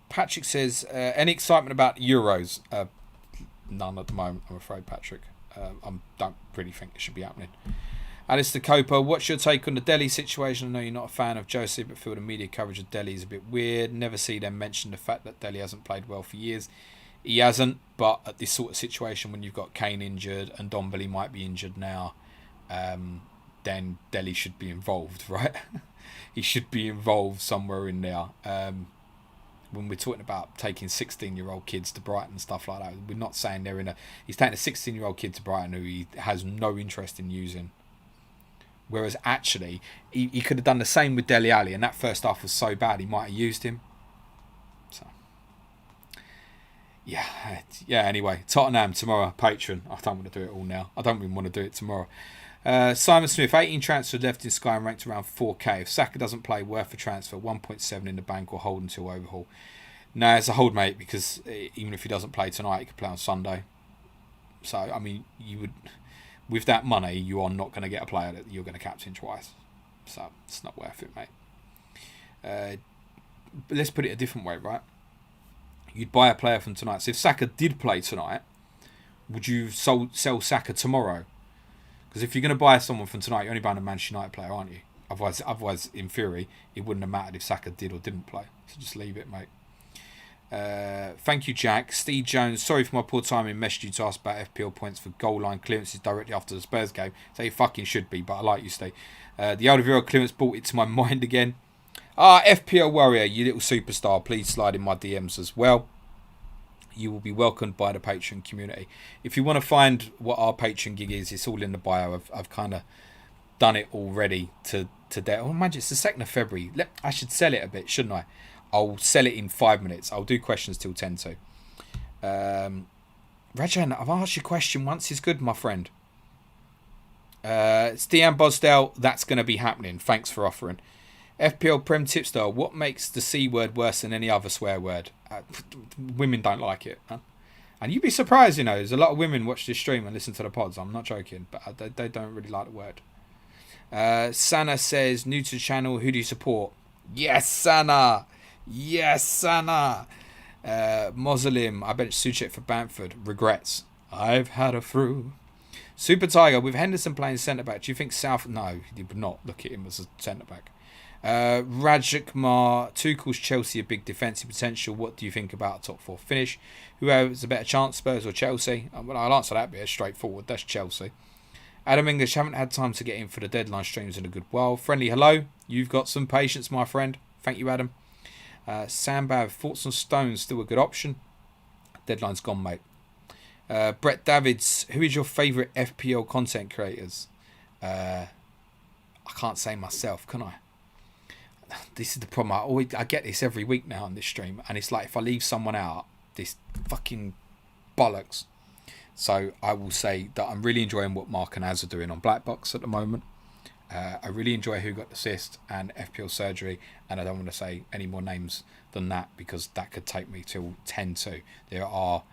Patrick says, any excitement about Euros? None at the moment, I'm afraid, Patrick. I don't really think it should be happening. Alistair Coper, what's your take on the Delhi situation? I know you're not a fan of Jose, but feel the media coverage of Delhi is a bit weird. Never see them mention the fact that Delhi hasn't played well for years. He hasn't, but at this sort of situation, when you've got Kane injured and Dombele might be injured now, then Delhi should be involved, right? He should be involved somewhere in there. When we're talking about taking 16-year-old kids to Brighton and stuff like that, we're not saying they're in a... He's taking a 16-year-old kid to Brighton who he has no interest in using. Whereas actually, he could have done the same with Dele Alli, and that first half was so bad, he might have used him. So, yeah. Anyway, Tottenham tomorrow, Patreon. I don't want to do it all now. I don't even want to do it tomorrow. Simon Smith, 18 transfers left in Sky and ranked around 4k. If Saka doesn't play, worth a transfer, 1.7 in the bank or hold until overhaul. No, it's a hold, mate, because even if he doesn't play tonight, he could play on Sunday. So, I mean, you would... With that money, you are not going to get a player that you're going to captain twice. So, it's not worth it, mate. But let's put it a different way, right? You'd buy a player from tonight. So, if Saka did play tonight, would you sell Saka tomorrow? Because if you're going to buy someone from tonight, you're only buying a Manchester United player, aren't you? Otherwise, in theory, it wouldn't have mattered if Saka did or didn't play. So, just leave it, mate. Thank you, Jack. Steve Jones, sorry for my poor timing. Messaged you to ask about FPL points for goal line clearances directly after the Spurs game. So you fucking should be, but I like you, Steve. The Alderweireld clearance brought it to my mind again. FPL Warrior, you little superstar, please slide in my DMs as well. You will be welcomed by the Patreon community. If you want to find what our Patreon gig is, it's all in the bio. I've kind of done it already to today. Oh, imagine it's the 2nd of February. I should sell it a bit, shouldn't I? I'll sell it in 5 minutes. I'll do questions till 10 to. Rajan, I've asked you a question once. Is good, my friend. Stian Bosdale, that's going to be happening. Thanks for offering. FPL Prem Tipstar, what makes the C word worse than any other swear word? Women don't like it. Huh? And you'd be surprised, there's a lot of women watch this stream and listen to the pods. I'm not joking, but they don't really like the word. Sana says, new to the channel, who do you support? Yes, Sana! Yes, Sana. Muslim, I bench Suchek for Bamford. Regrets. I've had a through. Super Tiger, with Henderson playing centre-back, do you think South... No, he would not look at him as a centre-back. Rajakmar, Tuchel's Chelsea a big defensive potential. What do you think about a top 4 finish? Who has a better chance, Spurs or Chelsea? Well, I'll answer that bit straightforward. That's Chelsea. Adam English, haven't had time to get in for the deadline streams in a good while. Friendly hello. You've got some patience, my friend. Thank you, Adam. Sambav, thoughts on Stones, still a good option. Deadline's gone, mate. Brett Davids, who is your favourite FPL content creators? I can't say myself, can I? This is the problem. I get this every week now on this stream, and it's like if I leave someone out, this fucking bollocks. So I will say that I'm really enjoying what Mark and Az are doing on Black Box at the moment. I really enjoy Who Got the Assist and FPL Surgery, and I don't want to say any more names than that because that could take me till 10 to. There are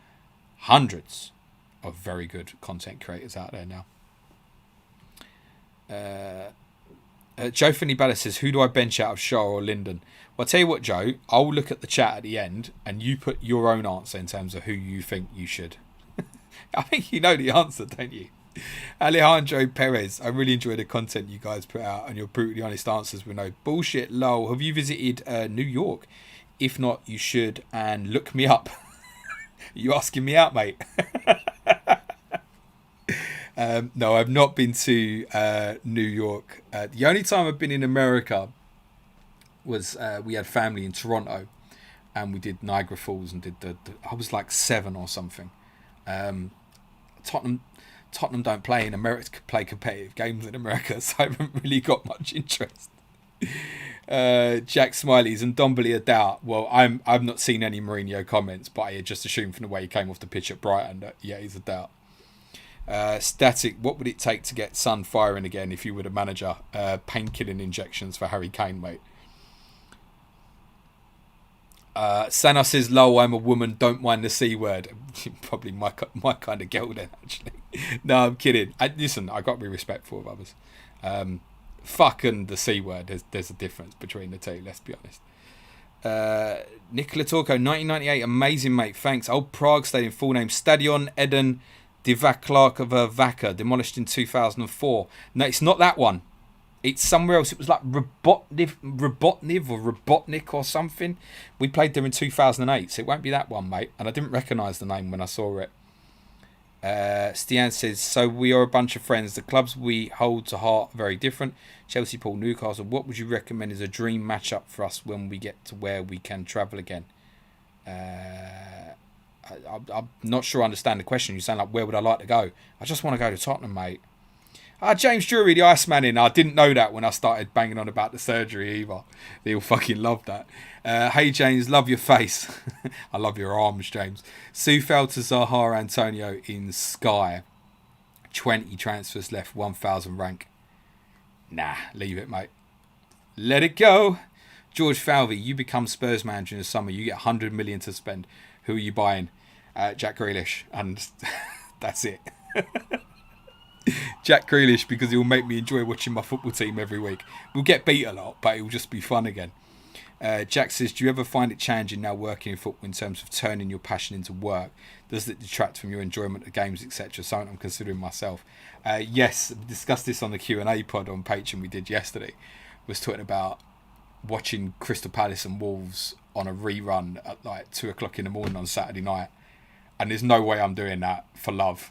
hundreds of very good content creators out there now. Joe Finney Ballard says, who do I bench out of Shaw or Linden? Well, I'll tell you what, Joe, I'll look at the chat at the end and you put your own answer in terms of who you think you should. I think you know the answer, don't you? Alejandro Perez, I really enjoy the content you guys put out and your brutally honest answers with no bullshit. Lol, have you visited New York? If not, you should, and look me up. You asking me out, mate? No, I've not been to New York. The only time I've been in America was we had family in Toronto, and we did Niagara Falls and did I was like 7 or something. Tottenham don't play in America, play competitive games in America, so I haven't really got much interest. Jack Smiley's and Dombele a doubt. Well, I've not seen any Mourinho comments, but I just assumed from the way he came off the pitch at Brighton that yeah, he's a doubt. Static, what would it take to get Son firing again if you were the manager? Painkilling injections for Harry Kane, mate. Sana says, "Lol, I'm a woman, don't mind the C word." Probably my kind of girl then, actually. No, I'm kidding. Listen, I got to be respectful of others. Fuck and the C word, there's a difference between the two, let's be honest. Nicola Torco, 1998, amazing, mate, thanks. Old Prague Stadium, full name, Stadion Eden Divaklakova Vaka, demolished in 2004. No, it's not that one. It's somewhere else. It was like Robotniv or Robotnik or something. We played there in 2008, so it won't be that one, mate. And I didn't recognise the name when I saw it. Stian says, so we are a bunch of friends. The clubs we hold to heart are very different. Chelsea, Paul, Newcastle. What would you recommend as a dream matchup for us when we get to where we can travel again? I'm not sure I understand the question. You sound like, where would I like to go? I just want to go to Tottenham, mate. James Drury, the Iceman in. I didn't know that when I started banging on about the surgery either. They all fucking loved that. Hey, James, love your face. I love your arms, James. Sufel to Zaha Antonio in Sky. 20 transfers left, 1,000 rank. Nah, leave it, mate. Let it go. George Falvey, you become Spurs manager in the summer. You get 100 million to spend. Who are you buying? Jack Grealish. And that's it. Jack Grealish, because he'll make me enjoy watching my football team every week. We'll get beat a lot, but it'll just be fun again. Jack says, do you ever find it challenging now working in football in terms of turning your passion into work? Does it detract from your enjoyment of games, etc.? Something I'm considering myself. Yes, we discussed this on the Q&A pod on Patreon we did yesterday. We was talking about watching Crystal Palace and Wolves on a rerun at like 2 o'clock in the morning on Saturday night. And there's no way I'm doing that for love.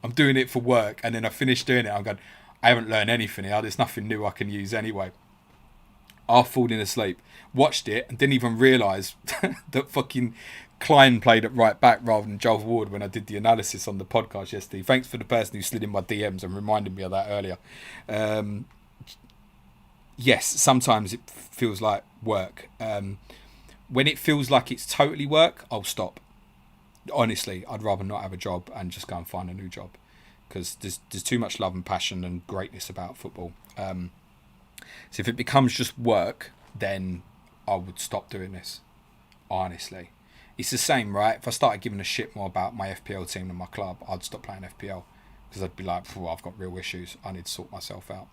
I'm doing it for work, and then I finish doing it. I'm going, I haven't learned anything here. There's nothing new I can use anyway. I've fallen asleep, watched it, and didn't even realise that fucking Klein played at right back rather than Joel Ward when I did the analysis on the podcast yesterday. Thanks for the person who slid in my DMs and reminded me of that earlier. Yes, sometimes it feels like work. When it feels like it's totally work, I'll stop. Honestly, I'd rather not have a job and just go and find a new job, because there's too much love and passion and greatness about football. So if it becomes just work, then I would stop doing this. Honestly, it's the same, right? If I started giving a shit more about my FPL team than my club, I'd stop playing FPL, because I'd be like, I've got real issues. I need to sort myself out.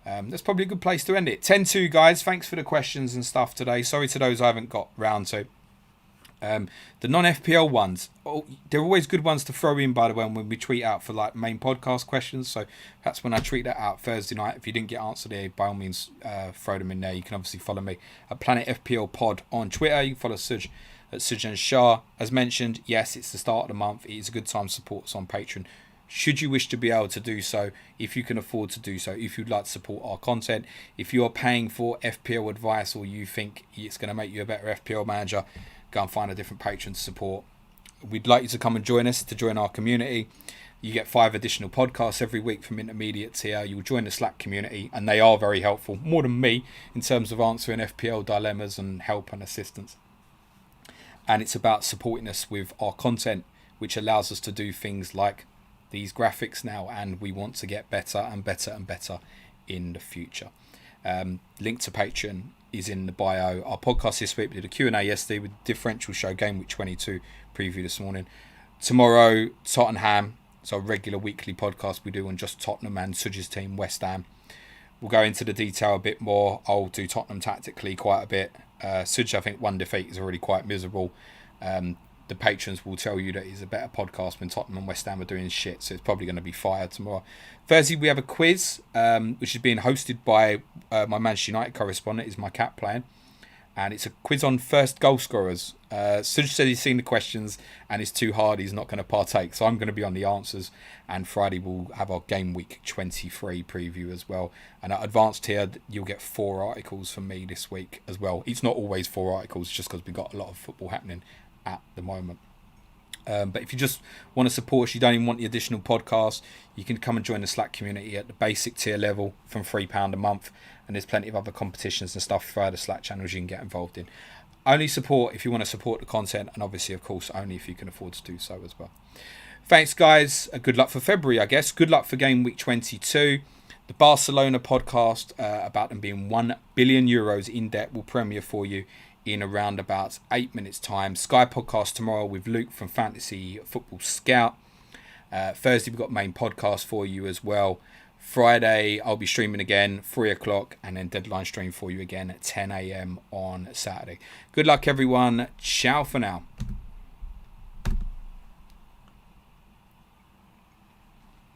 That's probably a good place to end it. 10-2, guys. Thanks for the questions and stuff today. Sorry to those I haven't got round to. The non-FPL ones, they're always good ones to throw in, by the way, when we tweet out for like main podcast questions. So that's when I tweet that out Thursday night. If you didn't get answered here, by all means throw them in there. You can obviously follow me at Planet FPL Pod on Twitter. You can follow Suj at Sujan Shah. As mentioned, yes, it's the start of the month. It is a good time to support us on Patreon, should you wish to be able to do so, if you can afford to do so, if you'd like to support our content. If you're paying for FPL advice, or you think it's going to make you a better FPL manager, go and find a different patron to support. We'd like you to come and join us, to join our community. You get 5 additional podcasts every week from intermediates here. You'll join the Slack community, and they are very helpful, more than me, in terms of answering FPL dilemmas and help and assistance. And it's about supporting us with our content, which allows us to do things like these graphics now, and we want to get better and better and better in the future. Link to Patreon is in the bio. Our podcast this week, we did a Q&A yesterday with Differential Show Game Week 22 preview this morning. Tomorrow, Tottenham. It's our regular weekly podcast we do on just Tottenham and Suj's team, West Ham. We'll go into the detail a bit more. I'll do Tottenham tactically quite a bit. Suj, I think, 1 defeat is already quite miserable. The patrons will tell you that it's a better podcast when Tottenham and West Ham are doing shit, so it's probably going to be fired tomorrow. Thursday, we have a quiz, which is being hosted by my Manchester United correspondent, is my cat playing. and it's a quiz on first goal scorers. Suj said he's seen the questions and it's too hard, he's not going to partake, so I'm going to be on the answers, and Friday we'll have our game week 23 preview as well. And at advanced tier you'll get 4 articles from me this week as well. It's not always 4 articles just because we've got a lot of football happening at the moment. But if you just want to support us, you don't even want the additional podcast, you can come and join the Slack community at the basic tier level from £3 a month, and there's plenty of other competitions and stuff via the Slack channels you can get involved in. Only support if you want to support the content, and obviously of course only if you can afford to do so as well. Thanks guys, good luck for February, I guess. Good luck for game week 22. The Barcelona podcast about them being €1 billion in debt will premiere for you in around about 8 minutes time. Sky podcast tomorrow with Luke from Fantasy Football Scout. Thursday we've got main podcast for you as well. Friday I'll be streaming again 3 o'clock, and then deadline stream for you again at 10 a.m. on Saturday. Good luck everyone. Ciao for now.